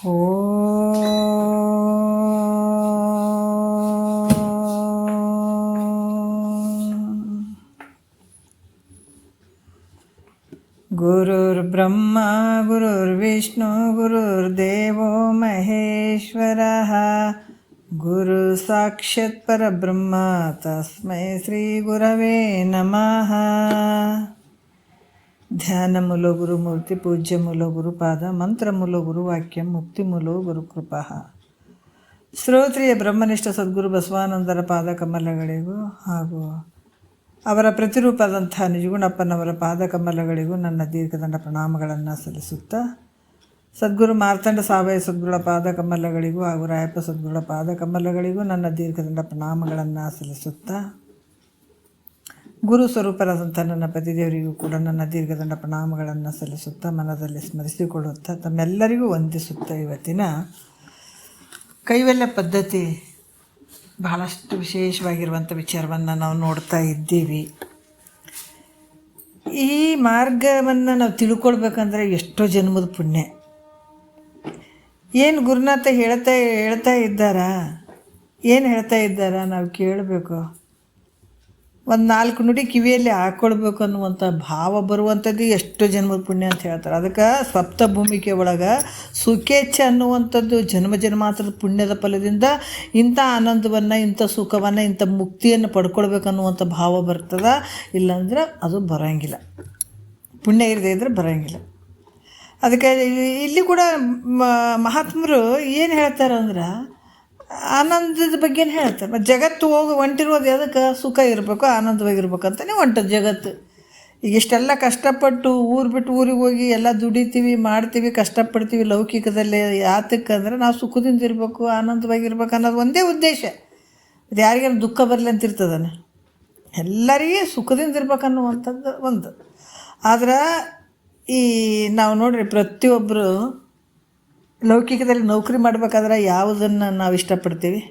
ಓ ಗುರುರ್ಬ್ರಹ್ಮ ಗುರುರ್ವಿಷ್ಣು ಗುರುರ್ದೇವೋ ಮಹೇಶ್ವರಃ ಗುರು ಸಾಕ್ಷಾತ್ ಪರಬ್ರಹ್ಮ ತಸ್ಮೈ ಶ್ರೀ ಗುರವೇ ನಮಃ. ಧ್ಯಾನ ಮೂಲ ಗುರುಮೂರ್ತಿ ಪೂಜ್ಯ ಮೂಲ ಗುರುಪಾದ ಮಂತ್ರ ಮೂಲ ಗುರುವಾಕ್ಯ ಮುಕ್ತಿ ಮೂಲ ಗುರುಕೃಪಾ. ಶ್ರೋತ್ರಿಯ ಬ್ರಹ್ಮನಿಷ್ಠ ಸದ್ಗುರು ಬಸವಾನಂದರ ಪಾದ ಕಮಲಗಳಿಗೂ ಹಾಗೂ ಅವರ ಪ್ರತಿರೂಪದಂಥ ನಿಜಗುಣಪ್ಪನವರ ಪಾದ ಕಮಲಗಳಿಗೂ ನನ್ನ ದೀರ್ಘದಂಡ ಪ್ರಣಾಮಗಳನ್ನು ಸಲ್ಲಿಸುತ್ತಾ, ಸದ್ಗುರು ಮಾರ್ತಾಂಡ ಸಾವಯವ ಸದ್ಗುರುಳ ಪಾದ ಕಮಲಗಳಿಗೂ ಹಾಗೂ ರಾಯಪ್ಪ ಸದ್ಗುರುಳ ಪಾದ ಕಮಲಗಳಿಗೂ ನನ್ನ ದೀರ್ಘದಂಡ ಪ್ರಣಾಮಗಳನ್ನು ಸಲ್ಲಿಸುತ್ತಾ, ಗುರು ಸ್ವರೂಪರಾದಂಥ ನನ್ನ ಪತಿದೇವರಿಗೂ ಕೂಡ ನನ್ನ ದೀರ್ಘದಂಡ ಪ್ರಣಾಮಗಳನ್ನು ಸಲ್ಲಿಸುತ್ತಾ, ಮನದಲ್ಲಿ ಸ್ಮರಿಸಿಕೊಳ್ಳುತ್ತಾ, ತಮ್ಮೆಲ್ಲರಿಗೂ ವಂದಿಸುತ್ತಾ, ಇವತ್ತಿನ ಕೈವಲ್ಯ ಪದ್ಧತಿ ಬಹಳಷ್ಟು ವಿಶೇಷವಾಗಿರುವಂಥ ವಿಚಾರವನ್ನು ನಾವು ನೋಡ್ತಾ ಇದ್ದೀವಿ. ಈ ಮಾರ್ಗವನ್ನು ನಾವು ತಿಳ್ಕೊಳ್ಬೇಕಂದ್ರೆ ಎಷ್ಟೋ ಜನ್ಮದ ಪುಣ್ಯ. ಏನು ಗುರುನಾಥ ಹೇಳ್ತಾ ಇದ್ದಾರಾ, ಏನು ಹೇಳ್ತಾ ಇದ್ದಾರಾ ನಾವು ಕೇಳಬೇಕು. ಒಂದು 4 ನುಡಿ ಕಿವಿಯಲ್ಲಿ ಹಾಕ್ಕೊಳ್ಬೇಕು ಅನ್ನುವಂಥ ಭಾವ ಬರುವಂಥದ್ದು ಎಷ್ಟೋ ಜನ್ಮದ ಪುಣ್ಯ ಅಂತ ಹೇಳ್ತಾರೆ. ಅದಕ್ಕೆ ಸಪ್ತಭೂಮಿಕೆ ಒಳಗೆ ಸುಖೇಚ್ಛೆ ಅನ್ನುವಂಥದ್ದು ಜನ್ಮ ಜನ್ಮಾಂತರದ ಪುಣ್ಯದ ಫಲದಿಂದ ಇಂಥ ಆನಂದವನ್ನು, ಇಂಥ ಸುಖವನ್ನು, ಇಂಥ ಮುಕ್ತಿಯನ್ನು ಪಡ್ಕೊಳ್ಬೇಕನ್ನುವಂಥ ಭಾವ ಬರ್ತದೆ. ಇಲ್ಲಾಂದ್ರೆ ಅದು ಬರೋಂಗಿಲ್ಲ, ಪುಣ್ಯ ಇರದೇ ಇದ್ದರೆ ಬರೋಂಗಿಲ್ಲ. ಅದಕ್ಕೆ ಇಲ್ಲಿ ಕೂಡ ಮಹಾತ್ಮರು ಏನು ಹೇಳ್ತಾರೆ ಅಂದ್ರೆ ಆನಂದದ ಬಗ್ಗೆನೇ ಹೇಳ್ತಾರೆ. ಮತ್ತು ಜಗತ್ತು ಹೊಂಟಿರೋದು ಅದಕ್ಕೆ ಸುಖ ಇರಬೇಕು, ಆನಂದವಾಗಿರ್ಬೇಕಂತಲೇ ಹೊಂಟದು ಜಗತ್ತು. ಈಗ ಇಷ್ಟೆಲ್ಲ ಕಷ್ಟಪಟ್ಟು ಊರು ಬಿಟ್ಟು ಊರಿಗೆ ಹೋಗಿ ಎಲ್ಲ ದುಡಿತೀವಿ, ಮಾಡ್ತೀವಿ, ಕಷ್ಟಪಡ್ತೀವಿ ಲೌಕಿಕದಲ್ಲೇ. ಯಾತಕ್ಕಂದ್ರೆ ನಾವು ಸುಖದಿಂದ ಇರಬೇಕು, ಆನಂದವಾಗಿರ್ಬೇಕು ಅನ್ನೋದು ಒಂದೇ ಉದ್ದೇಶ. ಅದು ಯಾರಿಗಾರು ದುಃಖ ಬರಲಿ ಅಂತ ಇರ್ತದಾನೆ, ಎಲ್ಲರಿಗೆ ಸುಖದಿಂದ ಇರ್ಬೇಕನ್ನುವಂಥದ್ದು ಒಂದು. ಆದ್ರೆ ಈ ನಾವು ನೋಡ್ರಿ, ಪ್ರತಿಯೊಬ್ಬರು ಲೌಕಿಕದಲ್ಲಿ ನೌಕರಿ ಮಾಡಬೇಕಾದ್ರೆ ಯಾವುದನ್ನು ನಾವು ಇಷ್ಟಪಡ್ತೀವಿ?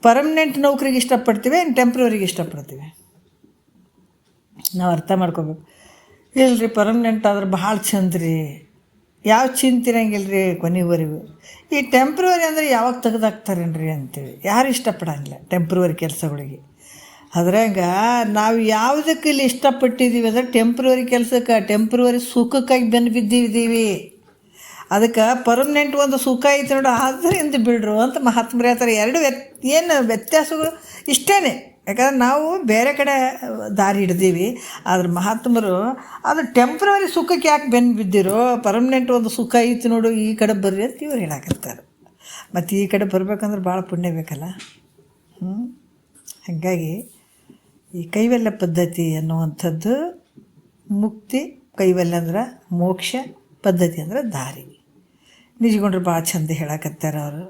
ಪರ್ಮನೆಂಟ್ ನೌಕರಿಗೆ ಇಷ್ಟಪಡ್ತೀವಿ, ಟೆಂಪ್ರವರಿಗೆ ಇಷ್ಟಪಡ್ತೀವಿ? ನಾವು ಅರ್ಥ ಮಾಡ್ಕೋಬೇಕು. ಇಲ್ಲರಿ, ಪರ್ಮನೆಂಟ್ ಆದ್ರೆ ಭಾಳ ಚಂದ ರೀ, ಯಾವ ಚಿಂತಿರಂಗಿಲ್ಲ ರೀ ಕೊನೆವರೆಗೂ. ಈ ಟೆಂಪ್ರವರಿ ಅಂದರೆ ಯಾವಾಗ ತೆಗೆದಾಕ್ತಾರೇನ್ರಿ ಅಂತೇಳಿ ಯಾರು ಇಷ್ಟಪಡಂಗಿಲ್ಲ ಟೆಂಪ್ರವರಿ ಕೆಲಸಗಳಿಗೆ. ಅದ್ರಾಗ ನಾವು ಯಾವುದಕ್ಕೆ ಇಲ್ಲಿ ಇಷ್ಟಪಟ್ಟಿದ್ದೀವಿ ಅಂದರೆ ಟೆಂಪ್ರವರಿ ಕೆಲಸಕ್ಕೆ, ಟೆಂಪ್ರವರಿ ಸುಖಕ್ಕಾಗಿ ಬೆನ್ನು ಬಿದ್ದಿದ್ದೀವಿ. ಅದಕ್ಕೆ ಪರ್ಮನೆಂಟ್ ಒಂದು ಸುಖ ಐತೆ ನೋಡು, ಅದರಿಂದ ಬಿಡ್ರು ಅಂತ ಮಹಾತ್ಮರು ಹೇಳ್ತಾರೆ. ಎರಡು ಏನು ವ್ಯತ್ಯಾಸಗಳು ಇಷ್ಟೇ. ಯಾಕಂದ್ರೆ ನಾವು ಬೇರೆ ಕಡೆ ದಾರಿ ಹಿಡ್ದೀವಿ, ಆದ್ರೆ ಮಹಾತ್ಮರು ಅದು ಟೆಂಪ್ರವರಿ ಸುಖಕ್ಕೆ ಯಾಕೆ ಬೆನ್ನು ಬಿದ್ದಿರೋ, ಪರ್ಮನೆಂಟ್ ಒಂದು ಸುಖ ಐತಿ ನೋಡು, ಈ ಕಡೆ ಬರ್ರಿ ಅಂತ ಇವ್ರು ಹೇಳಕತ್ತಾರೆ. ಮತ್ತು ಈ ಕಡೆ ಬರ್ಬೇಕಂದ್ರೆ ಭಾಳ ಪುಣ್ಯ ಬೇಕಲ್ಲ. ಹಾಗಾಗಿ ಈ ಕೈವಲ್ಯ ಪದ್ಧತಿ ಅನ್ನುವಂಥದ್ದು ಮುಕ್ತಿ, ಕೈವಲ್ಯ ಅಂದ್ರೆ ಮೋಕ್ಷ, ಪದ್ಧತಿ ಅಂದ್ರೆ ದಾರಿ. ನಿಜಗೊಂಡ್ರೆ ಭಾಳ ಚಂದ ಹೇಳಕತ್ತಾರೆ ಅವರು.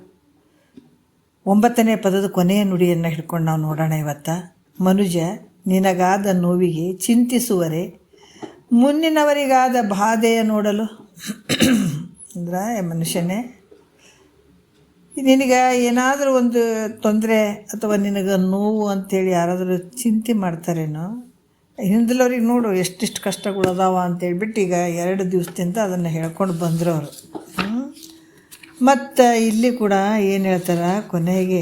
9ನೇ ಪದದ ಕೊನೆಯ ನುಡಿಯನ್ನು ಹಿಡ್ಕೊಂಡು ನಾವು ನೋಡೋಣ ಇವತ್ತು. ಮನುಜ ನಿನಗಾದ ನೋವಿಗೆ ಚಿಂತಿಸುವರೆ, ಮುನ್ನಿನವರಿಗಾದ ಬಾಧೆಯ ನೋಡಲು. ಅಂದ್ರೆ ಮನುಷ್ಯನೇ, ನಿನಗೆ ಏನಾದರೂ ಒಂದು ತೊಂದರೆ ಅಥವಾ ನಿನಗೆ ನೋವು ಅಂಥೇಳಿ ಯಾರಾದರೂ ಚಿಂತೆ ಮಾಡ್ತಾರೇನೋ, ಹಿಂದಲವ್ರಿಗೆ ನೋಡು ಎಷ್ಟಿಷ್ಟು ಕಷ್ಟಗಳು ಅದಾವ ಅಂತೇಳ್ಬಿಟ್ಟು ಈಗ 2 ದಿವಸದಿಂದ ಅದನ್ನು ಹೇಳ್ಕೊಂಡು ಬಂದರು ಅವರು. ಮತ್ತು ಇಲ್ಲಿ ಕೂಡ ಏನು ಹೇಳ್ತಾರೆ ಕೊನೆಗೆ,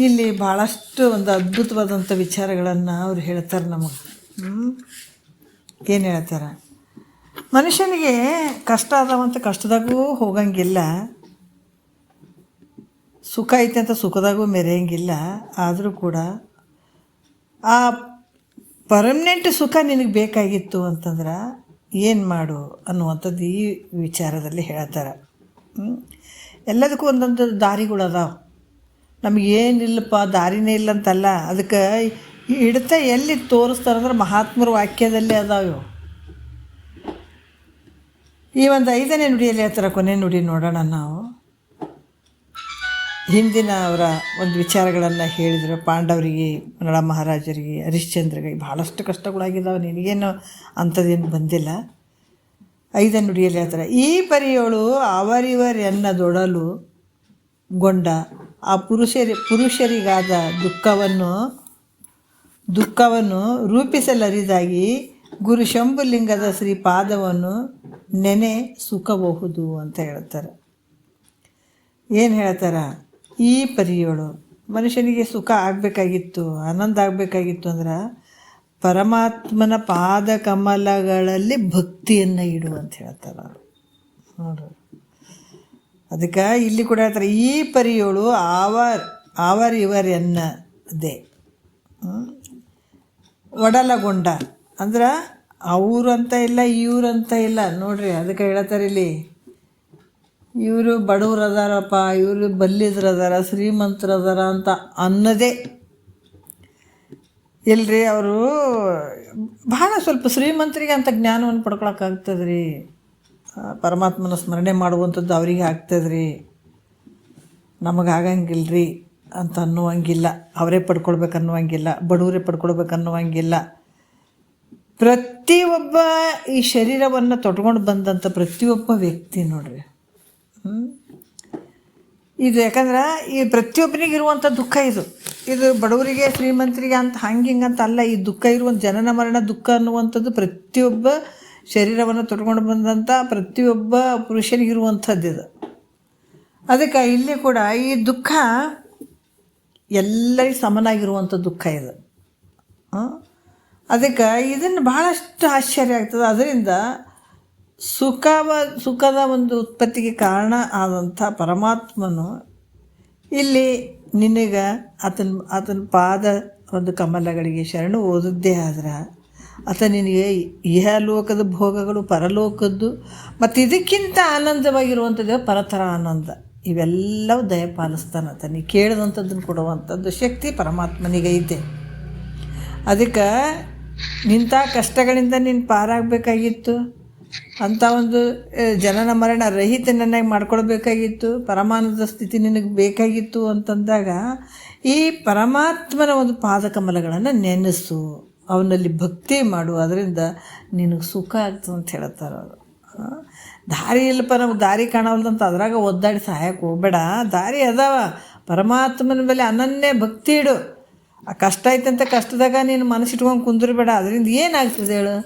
ಇಲ್ಲಿ ಭಾಳಷ್ಟು ಒಂದು ಅದ್ಭುತವಾದಂಥ ವಿಚಾರಗಳನ್ನು ಅವ್ರು ಹೇಳ್ತಾರೆ ನಮಗೆ. ಏನು ಹೇಳ್ತಾರೆ, ಮನುಷ್ಯನಿಗೆ ಕಷ್ಟ ಅದಾವಂತ ಕಷ್ಟದಾಗೂ ಹೋಗಂಗಿಲ್ಲ, ಸುಖ ಐತೆ ಅಂತ ಸುಖದಾಗೂ ಮೆರೆಯಂಗಿಲ್ಲ. ಆದರೂ ಕೂಡ ಆ ಪರ್ಮನೆಂಟ್ ಸುಖ ನಿನಗೆ ಬೇಕಾಗಿತ್ತು ಅಂತಂದ್ರೆ ಏನು ಮಾಡು ಅನ್ನುವಂಥದ್ದು ಈ ವಿಚಾರದಲ್ಲಿ ಹೇಳ್ತಾರೆ. ಎಲ್ಲದಕ್ಕೂ ಒಂದೊಂದು ದಾರಿಗಳು ಅದಾವೆ. ನಮಗೇನಿಲ್ಲಪ್ಪ ದಾರಿನೇ ಇಲ್ಲ ಅಂತಲ್ಲ, ಅದಕ್ಕೆ ಹಿಡ್ತ ಎಲ್ಲಿ ತೋರಿಸ್ತಾರಂದ್ರೆ ಮಹಾತ್ಮರ ವಾಕ್ಯದಲ್ಲೇ ಅದಾವೆ. ಈ ಒಂದು 5ನೇ ನುಡಿಯಲ್ಲಿ ಹೇಳ್ತಾರೆ, ಕೊನೆ ನುಡಿ ನೋಡೋಣ ನಾವು. ಹಿಂದಿನ ಅವರ ಒಂದು ವಿಚಾರಗಳನ್ನು ಹೇಳಿದರು. ಪಾಂಡವರಿಗೆ, ನಳ ಮಹಾರಾಜರಿಗೆ, ಹರಿಶ್ಚಂದ್ರಿಗೆ ಭಾಳಷ್ಟು ಕಷ್ಟಗಳಾಗಿದ್ದಾವೆ, ನಿನಗೇನು ಅಂಥದ್ದೇನು ಬಂದಿಲ್ಲ. 5ನೇ ನುಡಿಯಲ್ಲಿ ಹೇಳ್ತಾರೆ, ಈ ಪರಿಯೋಳು ಅವರಿವರೆನ್ನದೊಡಲು ಗೊಂಡ ಆ ಪುರುಷರಿಗಾದ ದುಃಖವನ್ನು ರೂಪಿಸಲರಿದಾಗಿ ಗುರು ಶಂಭುಲಿಂಗದ ಶ್ರೀಪಾದವನ್ನು ನೆನೆ ಸುಖಬಹುದು ಅಂತ ಹೇಳ್ತಾರೆ. ಏನು ಹೇಳ್ತಾರೆ? ಈ ಪರಿಯೋಳು ಮನುಷ್ಯನಿಗೆ ಸುಖ ಆಗಬೇಕಾಗಿತ್ತು, ಆನಂದ ಆಗಬೇಕಾಗಿತ್ತು ಅಂದ್ರೆ ಪರಮಾತ್ಮನ ಪಾದ ಕಮಲಗಳಲ್ಲಿ ಭಕ್ತಿಯನ್ನು ಇಡು ಅಂತ ಹೇಳ್ತಾರೆ ಅವರು. ನೋಡ್ರಿ, ಅದಕ್ಕೆ ಇಲ್ಲಿ ಕೂಡ ಹೇಳ್ತಾರೆ, ಈ ಪರಿಯೋಳು ಇವರೆನ್ನದೆ ಒಡಲಗೊಂಡ ಅಂದ್ರೆ ಅವ್ರಂತ ಇಲ್ಲ ಇವ್ರಂತ ಇಲ್ಲ. ನೋಡ್ರಿ, ಅದಕ್ಕೆ ಹೇಳ್ತಾರೆ ಇಲ್ಲಿ, ಇವರು ಬಡವ್ರು ಅದಾರಪ್ಪ, ಇವರು ಬಲ್ಲಿದ್ರು ಅದಾರ, ಶ್ರೀಮಂತರು ಅದಾರ ಅಂತ ಅನ್ನೋದೇ ಇಲ್ರಿ. ಅವರು ಭಾಳ ಸ್ವಲ್ಪ ಶ್ರೀಮಂತರಿಗೆ ಅಂತ ಜ್ಞಾನವನ್ನು ಪಡ್ಕೊಳಕ್ಕಾಗ್ತದೆ ರೀ. ಪರಮಾತ್ಮನ ಸ್ಮರಣೆ ಮಾಡುವಂಥದ್ದು ಅವರಿಗೆ ಆಗ್ತದ್ರಿ, ನಮಗೆ ಆಗಂಗಿಲ್ಲ ರೀ ಅಂತ ಅನ್ನುವಂಗಿಲ್ಲ. ಅವರೇ ಪಡ್ಕೊಳ್ಬೇಕು ಅನ್ನುವಂಗಿಲ್ಲ, ಬಡವರೇ ಪಡ್ಕೊಳ್ಬೇಕು ಅನ್ನುವಂಗಿಲ್ಲ. ಪ್ರತಿಯೊಬ್ಬ ಈ ಶರೀರವನ್ನು ತೊಟ್ಕೊಂಡು ಬಂದಂಥ ಪ್ರತಿಯೊಬ್ಬ ವ್ಯಕ್ತಿ ನೋಡ್ರಿ, ಇದು ಯಾಕಂದ್ರೆ ಈ ಪ್ರತಿಯೊಬ್ಬನಿಗೆ ಇರುವಂಥ ದುಃಖ ಇದು ಬಡವರಿಗೆ ಶ್ರೀಮಂತರಿಗೆ ಅಂತ ಹಿಂಗಂತ ಅಲ್ಲ. ಈ ದುಃಖ ಇರುವಂಥ ಜನನ ಮರಣ ದುಃಖ ಅನ್ನುವಂಥದ್ದು ಪ್ರತಿಯೊಬ್ಬ ಶರೀರವನ್ನು ತೊಟ್ಕೊಂಡು ಬಂದಂಥ ಪ್ರತಿಯೊಬ್ಬ ಪುರುಷನಿಗಿರುವಂಥದ್ದು ಇದು. ಅದಕ್ಕೆ ಇಲ್ಲಿ ಕೂಡ ಈ ದುಃಖ ಎಲ್ಲರಿಗೂ ಸಮನಾಗಿರುವಂಥ ದುಃಖ ಇದು. ಅದಕ್ಕೆ ಇದನ್ನು ಭಾಳಷ್ಟು ಆಶ್ಚರ್ಯ ಆಗ್ತದೆ. ಅದರಿಂದ ಸುಖದ ಒಂದು ಉತ್ಪತ್ತಿಗೆ ಕಾರಣ ಆದಂಥ ಪರಮಾತ್ಮನು ಇಲ್ಲಿ ನಿನಗೆ ಆತನ ಪಾದ ಒಂದು ಕಮಲಗಳಿಗೆ ಶರಣು ಓದದ್ದೇ ಆದ್ರೆ ಆತ ನಿನಗೆ ಇಹಲೋಕದ ಭೋಗಗಳು, ಪರಲೋಕದ್ದು ಮತ್ತು ಇದಕ್ಕಿಂತ ಆನಂದವಾಗಿರುವಂಥದ್ದು ಪರತರ ಆನಂದ, ಇವೆಲ್ಲವೂ ದಯಪಾಲಿಸ್ತಾನಂತ. ನೀ ಕೇಳಿದಂಥದ್ದನ್ನು ಕೊಡುವಂಥದ್ದು ಶಕ್ತಿ ಪರಮಾತ್ಮನಿಗೈತೆ. ಅದಕ್ಕೆ ನಿಂಥ ಕಷ್ಟಗಳಿಂದ ನೀನು ಪಾರಾಗಬೇಕಾಗಿತ್ತು, ಅಂಥ ಒಂದು ಜನನ ಮರಣ ರಹಿತ ನನಗೆ ಮಾಡ್ಕೊಳ್ಬೇಕಾಗಿತ್ತು, ಪರಮಾನಂದ ಸ್ಥಿತಿ ನಿನಗೆ ಬೇಕಾಗಿತ್ತು ಅಂತಂದಾಗ ಈ ಪರಮಾತ್ಮನ ಒಂದು ಪಾದಕಮಲಗಳನ್ನು ನೆನೆಸು, ಅವನಲ್ಲಿ ಭಕ್ತಿ ಮಾಡು, ಅದರಿಂದ ನಿನಗೆ ಸುಖ ಆಗ್ತದೆ ಅಂತ ಹೇಳ್ತಾರೆ ಅವರು. ದಾರಿ ಇಲ್ಲಪ್ಪ, ನಮ್ಗೆ ದಾರಿ ಕಾಣವಲ್ದಂತ ಅದ್ರಾಗ ಒದ್ದಾಡಿ ಸಹಾಯಕ್ಕೆ ಹೋಗಬೇಡ. ದಾರಿ ಅದಾವ, ಪರಮಾತ್ಮನ ಮೇಲೆ ಅನನ್ಯ ಭಕ್ತಿ ಇಡು. ಆ ಕಷ್ಟ ಐತಂತ ಕಷ್ಟದಾಗ ನೀನು ಮನಸ್ಸಿಟ್ಕೊಂಡು ಕುಂದಿರಬೇಡ. ಅದರಿಂದ ಏನಾಗ್ತದೆ ಹೇಳು?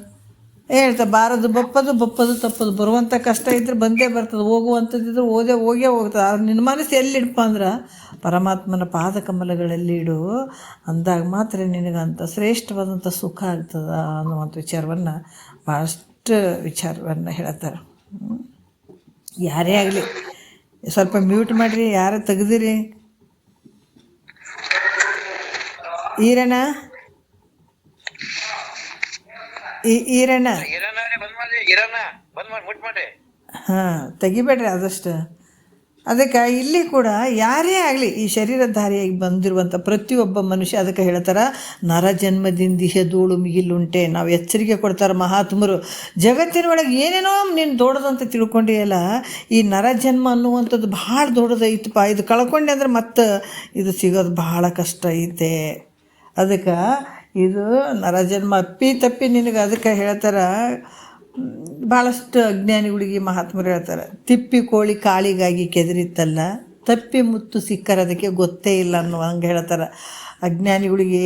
ಹೇಳ್ತಾ ಬಾರದು ಬಪ್ಪದು ತಪ್ಪದು. ಬರುವಂಥ ಕಷ್ಟ ಇದ್ರೆ ಬಂದೇ ಬರ್ತದೆ, ಹೋಗುವಂಥದ್ದಿದ್ರೆ ಹೋಗೇ ಹೋಗ್ತದೆ. ಆದ್ರೆ ನಿನ್ನ ಮನಸ್ಸು ಎಲ್ಲಿಡಪ್ಪ ಅಂದ್ರೆ ಪರಮಾತ್ಮನ ಪಾದಕಮಲಗಳಲ್ಲಿ ಇಡು. ಅಂದಾಗ ಮಾತ್ರ ನಿನಗಂತ ಶ್ರೇಷ್ಠವಾದಂಥ ಸುಖ ಆಗ್ತದೆ ಅನ್ನುವಂಥ ವಿಚಾರವನ್ನು ಭಾಳಷ್ಟು ವಿಚಾರವನ್ನು ಹೇಳ್ತಾರೆ. ಯಾರೇ ಆಗಲಿ ಸ್ವಲ್ಪ ಮ್ಯೂಟ್ ಮಾಡಿರಿ, ಯಾರು ತೆಗ್ದಿರಿ. ಈರಣ್ಣ ಹಾಂ, ತೆಗಿಬೇಡ್ರಿ ಆದಷ್ಟು. ಅದಕ್ಕೆ ಇಲ್ಲಿ ಕೂಡ ಯಾರೇ ಆಗಲಿ ಈ ಶರೀರಧಾರಿಯಾಗಿ ಬಂದಿರುವಂಥ ಪ್ರತಿಯೊಬ್ಬ ಮನುಷ್ಯ, ಅದಕ್ಕೆ ಹೇಳ್ತಾರೆ ನರಜನ್ಮದಿಂದಿಹ ಧೂಳು ಮಿಗಿಲುಂಟೆ. ನಾವು ಎಚ್ಚರಿಕೆ ಕೊಡ್ತಾರೆ ಮಹಾತ್ಮರು. ಜಗತ್ತಿನೊಳಗೆ ಏನೇನೋ ನೀನು ದೊಡ್ಡದಂತ ತಿಳ್ಕೊಂಡಿಯಲ್ಲ, ಈ ನರಜನ್ಮ ಅನ್ನುವಂಥದ್ದು ಭಾಳ ದೊಡ್ಡದೈತಪ್ಪ. ಇದು ಕಳ್ಕೊಂಡೆ ಅಂದ್ರೆ ಮತ್ತೆ ಇದು ಸಿಗೋದು ಭಾಳ ಕಷ್ಟ ಐತೆ. ಅದಕ್ಕೆ ಇದು ನರಜನ್ಮ ಅಪ್ಪಿ ತಪ್ಪಿ ನಿನಗೆ. ಅದಕ್ಕೆ ಹೇಳ್ತಾರೆ ಭಾಳಷ್ಟು ಅಜ್ಞಾನಿಗಳಿಗೆ ಮಹಾತ್ಮರು ಹೇಳ್ತಾರೆ, ತಿಪ್ಪಿ ಕೋಳಿ ಕಾಳಿಗಾಗಿ ಕೆದರಿತ್ತಲ್ಲ, ತಪ್ಪಿ ಮುತ್ತು ಸಿಕ್ಕರದಕ್ಕೆ ಗೊತ್ತೇ ಇಲ್ಲ ಅನ್ನೋ ಹಂಗೆ ಹೇಳ್ತಾರೆ ಅಜ್ಞಾನಿಗಳಿಗೆ.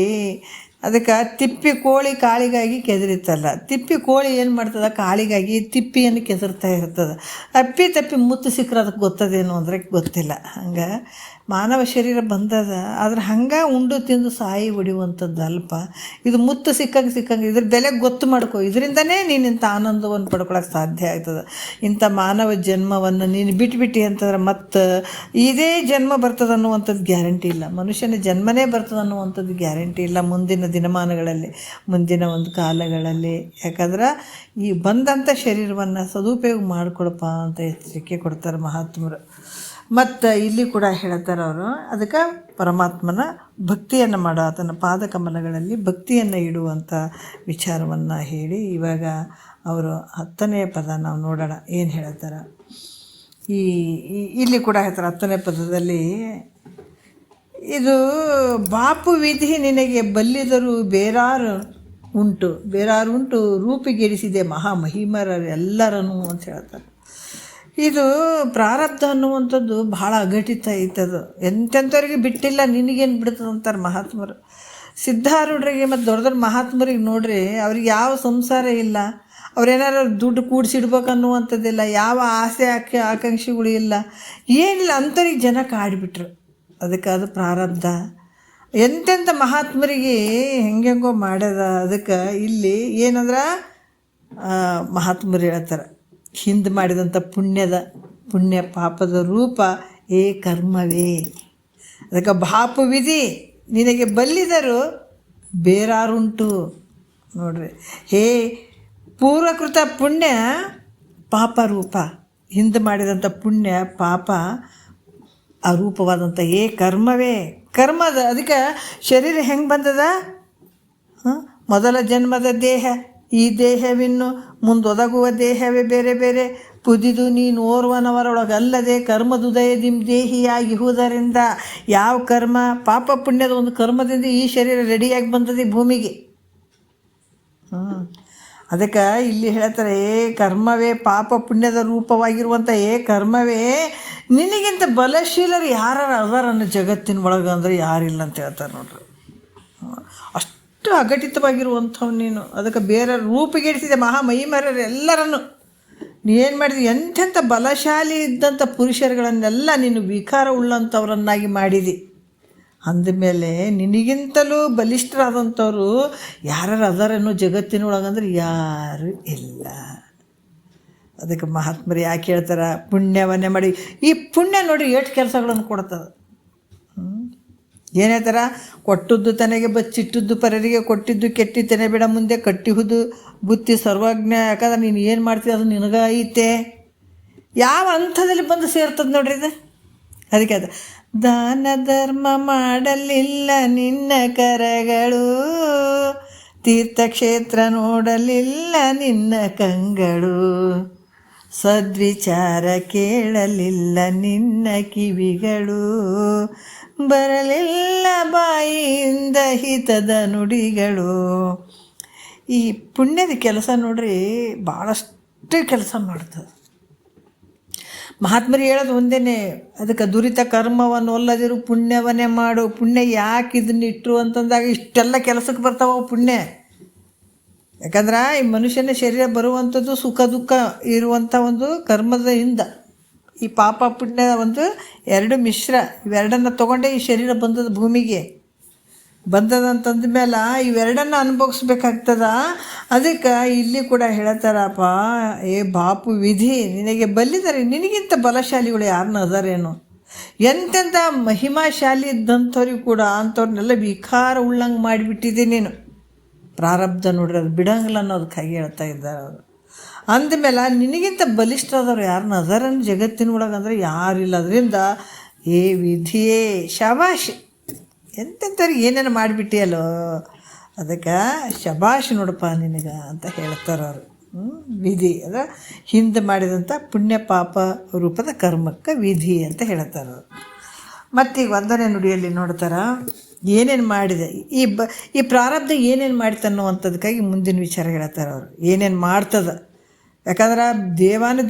ಅದಕ್ಕೆ ತಿಪ್ಪಿ ಕೋಳಿ ಕಾಳಿಗಾಗಿ ಕೆದರಿತ್ತಲ್ಲ. ತಿಪ್ಪಿ ಕೋಳಿ ಏನು ಮಾಡ್ತದೆ? ಕಾಳಿಗಾಗಿ ತಿಪ್ಪಿಯನ್ನು ಕೆದರ್ತಾ ಇರ್ತದೆ. ಅಪ್ಪಿ ತಪ್ಪಿ ಮುತ್ತು ಸಿಕ್ಕರೆ ಅದಕ್ಕೆ ಗೊತ್ತದೇನು ಅಂದರೆ ಗೊತ್ತಿಲ್ಲ. ಹಂಗೆ ಮಾನವ ಶರೀರ ಬಂದದ, ಆದ್ರೆ ಹಂಗೆ ಉಂಡು ತಿಂದು ಸಾಯಿ ಹೊಡಿಯುವಂಥದ್ದು ಅಲ್ಪ. ಇದು ಮುತ್ತು ಸಿಕ್ಕಂಗೆ ಇದ್ರ ಬೆಲೆ ಗೊತ್ತು ಮಾಡ್ಕೊ. ಇದರಿಂದನೇ ನೀನು ಇಂಥ ಆನಂದವನ್ನು ಪಡ್ಕೊಳಕ್ಕೆ ಸಾಧ್ಯ ಆಗ್ತದೆ. ಇಂಥ ಮಾನವ ಜನ್ಮವನ್ನು ನೀನು ಬಿಟ್ಬಿಟ್ಟು ಅಂತಂದ್ರೆ ಮತ್ತು ಇದೇ ಜನ್ಮ ಬರ್ತದೆ ಅನ್ನುವಂಥದ್ದು ಗ್ಯಾರಂಟಿ ಇಲ್ಲ. ಮನುಷ್ಯನ ಜನ್ಮನೇ ಬರ್ತದೆ ಅನ್ನುವಂಥದ್ದು ಗ್ಯಾರಂಟಿ ಇಲ್ಲ ಮುಂದಿನ ದಿನಮಾನಗಳಲ್ಲಿ, ಮುಂದಿನ ಒಂದು ಕಾಲಗಳಲ್ಲಿ. ಯಾಕಂದ್ರೆ ಈ ಬಂದಂಥ ಶರೀರವನ್ನು ಸದುಪಯೋಗ ಮಾಡಿಕೊಡಪ್ಪ ಅಂತ ಎಚ್ಚರಿಕೆ ಕೊಡ್ತಾರೆ ಮಹಾತ್ಮರು. ಮತ್ತು ಇಲ್ಲಿ ಕೂಡ ಹೇಳ್ತಾರೆ ಅವರು, ಅದಕ್ಕೆ ಪರಮಾತ್ಮನ ಭಕ್ತಿಯನ್ನು ಮಾಡೋ, ಆತನ ಪಾದಕಮಲಗಳಲ್ಲಿ ಭಕ್ತಿಯನ್ನು ಇಡುವಂಥ ವಿಚಾರವನ್ನು ಹೇಳಿ ಇವಾಗ ಅವರು 10ನೇ ಪದ ನಾವು ನೋಡೋಣ ಏನು ಹೇಳ್ತಾರೆ. ಇಲ್ಲಿ ಕೂಡ ಹೇಳ್ತಾರೆ 10ನೇ ಪದದಲ್ಲಿ, ಇದು ಬಾಪು ವಿಧಿ ನಿನಗೆ ಬಲ್ಲಿದರು ಬೇರಾರು ಉಂಟು ರೂಪಿಗೆಡಿಸಿದೆ ಮಹಾಮಹಿಮರೆಲ್ಲರನ್ನು ಅಂತ ಹೇಳ್ತಾರೆ. ಇದು ಪ್ರಾರಬ್ಧ ಅನ್ನುವಂಥದ್ದು ಭಾಳ ಅಘಟಿತ ಐತದು, ಎಂತೆಂಥವ್ರಿಗೆ ಬಿಟ್ಟಿಲ್ಲ, ನಿನಗೇನು ಬಿಡ್ತದೆ ಅಂತಾರೆ ಮಹಾತ್ಮರು. ಸಿದ್ಧಾರೂಢರಿಗೆ ಮತ್ತು ದೊಡ್ಡ ದೊಡ್ಡ ಮಹಾತ್ಮರಿಗೆ ನೋಡ್ರಿ, ಅವ್ರಿಗೆ ಯಾವ ಸಂಸಾರ ಇಲ್ಲ, ಅವ್ರೇನಾರು ದುಡ್ಡು ಕೂಡಿಸಿಡ್ಬೇಕನ್ನುವಂಥದ್ದಿಲ್ಲ, ಯಾವ ಆಸೆ ಆಕಾಂಕ್ಷೆಗಳು ಇಲ್ಲ, ಏನಿಲ್ಲ, ಅಂಥವ್ರಿಗೆ ಜನ ಕಾಡಿಬಿಟ್ರು. ಅದಕ್ಕೆ ಅದು ಪ್ರಾರಬ್ಧ. ಎಂತೆಂಥ ಮಹಾತ್ಮರಿಗೆ ಹೆಂಗೆಂಗೋ ಮಾಡ್ಯದ. ಅದಕ್ಕೆ ಇಲ್ಲಿ ಏನಂದ್ರೆ ಮಹಾತ್ಮರು ಹೇಳ್ತಾರೆ, ಹಿಂದೆ ಮಾಡಿದಂಥ ಪುಣ್ಯ ಪಾಪದ ರೂಪ ಏ ಕರ್ಮವೇ. ಅದಕ್ಕೆ ಬಾಪು ವಿಧಿ ನಿನಗೆ ಬಲ್ಲಿದರು ಬೇರಾರುಂಟು. ನೋಡ್ರಿ, ಹೇ ಪೂರ್ವಕೃತ ಪುಣ್ಯ ಪಾಪ ರೂಪ, ಹಿಂದೆ ಮಾಡಿದಂಥ ಪುಣ್ಯ ಪಾಪ ಅರೂಪವಾದಂಥ ಏ ಕರ್ಮವೇ. ಕರ್ಮದ ಅದಕ್ಕೆ ಶರೀರ ಹೆಂಗೆ ಬಂದದ? ಮೊದಲ ಜನ್ಮದ ದೇಹ, ಈ ದೇಹವಿನ್ನು ಮುಂದೊದಗುವ ದೇಹವೇ ಬೇರೆ ಬೇರೆ, ಪುದಿದು ನೀನು ಓರ್ವನವರೊಳಗಲ್ಲದೆ ಕರ್ಮದುದಯದಿಂ ದೇಹಿಯಾಗಿಹುದರಿಂದ. ಯಾವ ಕರ್ಮ? ಪಾಪ ಪುಣ್ಯದ ಒಂದು ಕರ್ಮದಿಂದ ಈ ಶರೀರ ರೆಡಿಯಾಗಿ ಬಂದದೆ ಭೂಮಿಗೆ. ಅದಕ್ಕೆ ಇಲ್ಲಿ ಹೇಳ್ತಾರೆ, ಏ ಕರ್ಮವೇ ಪಾಪ ಪುಣ್ಯದ ರೂಪವಾಗಿರುವಂಥ ಏ ಕರ್ಮವೇ, ನಿನಗಿಂತ ಬಲಶೀಲರು ಯಾರು ಅದಾರನ್ನು ಜಗತ್ತಿನ ಒಳಗೆ ಅಂದರೆ ಯಾರಿಲ್ಲ ಅಂತ ಹೇಳ್ತಾರೆ ನೋಡ್ರಿ. ಅಷ್ಟು ಅಘಟಿತವಾಗಿರುವಂಥವು ನೀನು. ಅದಕ್ಕೆ ಬೇರೆ ರೂಪಿಗೆಡಿಸಿದೆ ಮಹಾಮಹಿಮರರು ಎಲ್ಲರನ್ನು. ನೀನು ಮಾಡಿದೆ, ಎಂಥೆಂಥ ಬಲಶಾಲಿ ಇದ್ದಂಥ ಪುರುಷರುಗಳನ್ನೆಲ್ಲ ನೀನು ವಿಕಾರ ಉಳ್ಳಂಥವ್ರನ್ನಾಗಿ ಮಾಡಿದಿ. ಅಂದಮೇಲೆ ನಿನಗಿಂತಲೂ ಬಲಿಷ್ಠರಾದಂಥವ್ರು ಯಾರು ಅದಾರೇನೋ ಜಗತ್ತಿನೊಳಗಂದ್ರೆ ಯಾರೂ ಇಲ್ಲ. ಅದಕ್ಕೆ ಮಹಾತ್ಮರು ಯಾಕೆ ಹೇಳ್ತಾರೆ, ಪುಣ್ಯವನ್ನೇ ಮಾಡಿ. ಈ ಪುಣ್ಯ ನೋಡಿ ಎಷ್ಟು ಕೆಲಸಗಳನ್ನು ಕೊಡ್ತದೆ. ಏನು ಹೇಳ್ತಾರ? ಕೊಟ್ಟದ್ದು ತನಗೆ ಬಚ್ಚಿಟ್ಟದ್ದು ಪರರಿಗೆ, ಕೊಟ್ಟಿದ್ದು ಕೆಟ್ಟಿತನೆ ಬಿಡ ಮುಂದೆ ಕಟ್ಟಿಹುದು ಬುತ್ತಿ ಸರ್ವಜ್ಞ. ಯಾಕಂದ್ರೆ ನೀನು ಏನು ಮಾಡ್ತೀವಿ ಅದು ನಿನಗೆ ಐತೆ. ಯಾವ ಹಂತದಲ್ಲಿ ಬಂದು ಸೇರ್ತದೆ ನೋಡ್ರಿ ಇದು. ಅದಕ್ಕೆ ಅದು ದಾನ ಧರ್ಮ ಮಾಡಲಿಲ್ಲ ನಿನ್ನ ಕರಗಳು, ತೀರ್ಥಕ್ಷೇತ್ರ ನೋಡಲಿಲ್ಲ ನಿನ್ನ ಕಂಗಳು, ಸದ್ವಿಚಾರ ಕೇಳಲಿಲ್ಲ ನಿನ್ನ ಕಿವಿಗಳು, ಬರಲಿಲ್ಲ ಬಾಯಿಯಿಂದ ಹಿತದ ನುಡಿಗಳು. ಈ ಪುಣ್ಯದ ಕೆಲಸ ನೋಡ್ರಿ ಭಾಳಷ್ಟು ಕೆಲಸ ಮಾಡ್ತದೆ. ಮಹಾತ್ಮರು ಹೇಳೋದು ಒಂದೇ, ಅದಕ್ಕೆ ದುರಿತ ಕರ್ಮವನ್ನು ಒಲ್ಲದಿರು ಪುಣ್ಯವನ್ನೇ ಮಾಡು. ಪುಣ್ಯ ಯಾಕೆ ಇದನ್ನ ಇಟ್ಟರು ಅಂತಂದಾಗ ಇಷ್ಟೆಲ್ಲ ಕೆಲಸಕ್ಕೆ ಬರ್ತಾವೆ ಪುಣ್ಯ. ಯಾಕಂದ್ರೆ ಈ ಮನುಷ್ಯನ ಶರೀರ ಬರುವಂಥದ್ದು ಸುಖ ದುಃಖ ಇರುವಂಥ ಒಂದು ಕರ್ಮದ ಹಿಂದೆ ಈ ಪಾಪ ಪುಣ್ಯ ಒಂದು ಎರಡು ಮಿಶ್ರ, ಇವೆರಡನ್ನು ತೊಗೊಂಡೇ ಈ ಶರೀರ ಬಂದದ ಭೂಮಿಗೆ ಬಂದದಂತಂದ ಮೇಲೆ ಇವೆರಡನ್ನು ಅನುಭವಿಸ್ಬೇಕಾಗ್ತದ. ಅದಕ್ಕೆ ಇಲ್ಲಿ ಕೂಡ ಹೇಳ್ತಾರಪ್ಪ, ಏ ಬಾಪು ವಿಧಿ ನಿನಗೆ ಬಲ್ಲಿದ್ದಾರೆ, ನಿನಗಿಂತ ಬಲಶಾಲಿಗಳು ಯಾರನ್ನ ಅದಾರೇನು? ಎಂತೆಂಥ ಮಹಿಮಾಶಾಲಿ ಇದ್ದಂಥವ್ರಿಗೆ ಕೂಡ ಅಂಥವ್ರನ್ನೆಲ್ಲ ವಿಕಾರ ಉಳ್ಳಂಗೆ ಮಾಡಿಬಿಟ್ಟಿದೆ ನೀನು. ಪ್ರಾರಬ್ಧ ನೋಡ್ರಿ, ಅದು ಬಿಡಂಗಿಲ್ಲ ಅನ್ನೋದಕ್ಕಾಗಿ ಹೇಳ್ತಾ ಇದ್ದಾರೆ ಅವರು. ಅಂದಮೇಲೆ ನಿನಗಿಂತ ಬಲಿಷ್ಠರಾದವ್ರು ಯಾರನ್ನ ಅದಾರನ್ನು ಜಗತ್ತಿನ ಒಳಗೆ ಅಂದರೆ ಯಾರಿಲ್ಲ. ಅದರಿಂದ ಏ ವಿಧಿಯೇ ಶಬಾಷ್, ಎಂತೆಂಥವ್ರಿಗೆ ಏನೇನು ಮಾಡಿಬಿಟ್ಟಿಯಲ್ಲೋ, ಅದಕ್ಕೆ ಶಬಾಷ್ ನೋಡಪ್ಪ ನಿನಗೆ ಅಂತ ಹೇಳ್ತಾರೆ ಅವರು. ವಿಧಿ ಅಂದರೆ ಹಿಂದೆ ಮಾಡಿದಂಥ ಪುಣ್ಯ ಪಾಪ ರೂಪದ ಕರ್ಮಕ್ಕೆ ವಿಧಿ ಅಂತ ಹೇಳ್ತಾರೆ ಅವರು. ಮತ್ತೀಗ 1ನೇ ನುಡಿಯಲ್ಲಿ ನೋಡ್ತಾರೆ ಏನೇನು ಮಾಡಿದೆ, ಈ ಪ್ರಾರಬ್ಧ ಏನೇನು ಮಾಡಿತನ್ನುವಂಥದ್ದಕ್ಕಾಗಿ ಮುಂದಿನ ವಿಚಾರ ಹೇಳ್ತಾರೆ ಅವರು. ಏನೇನು ಮಾಡ್ತದೆ, ಯಾಕಂದ್ರೆ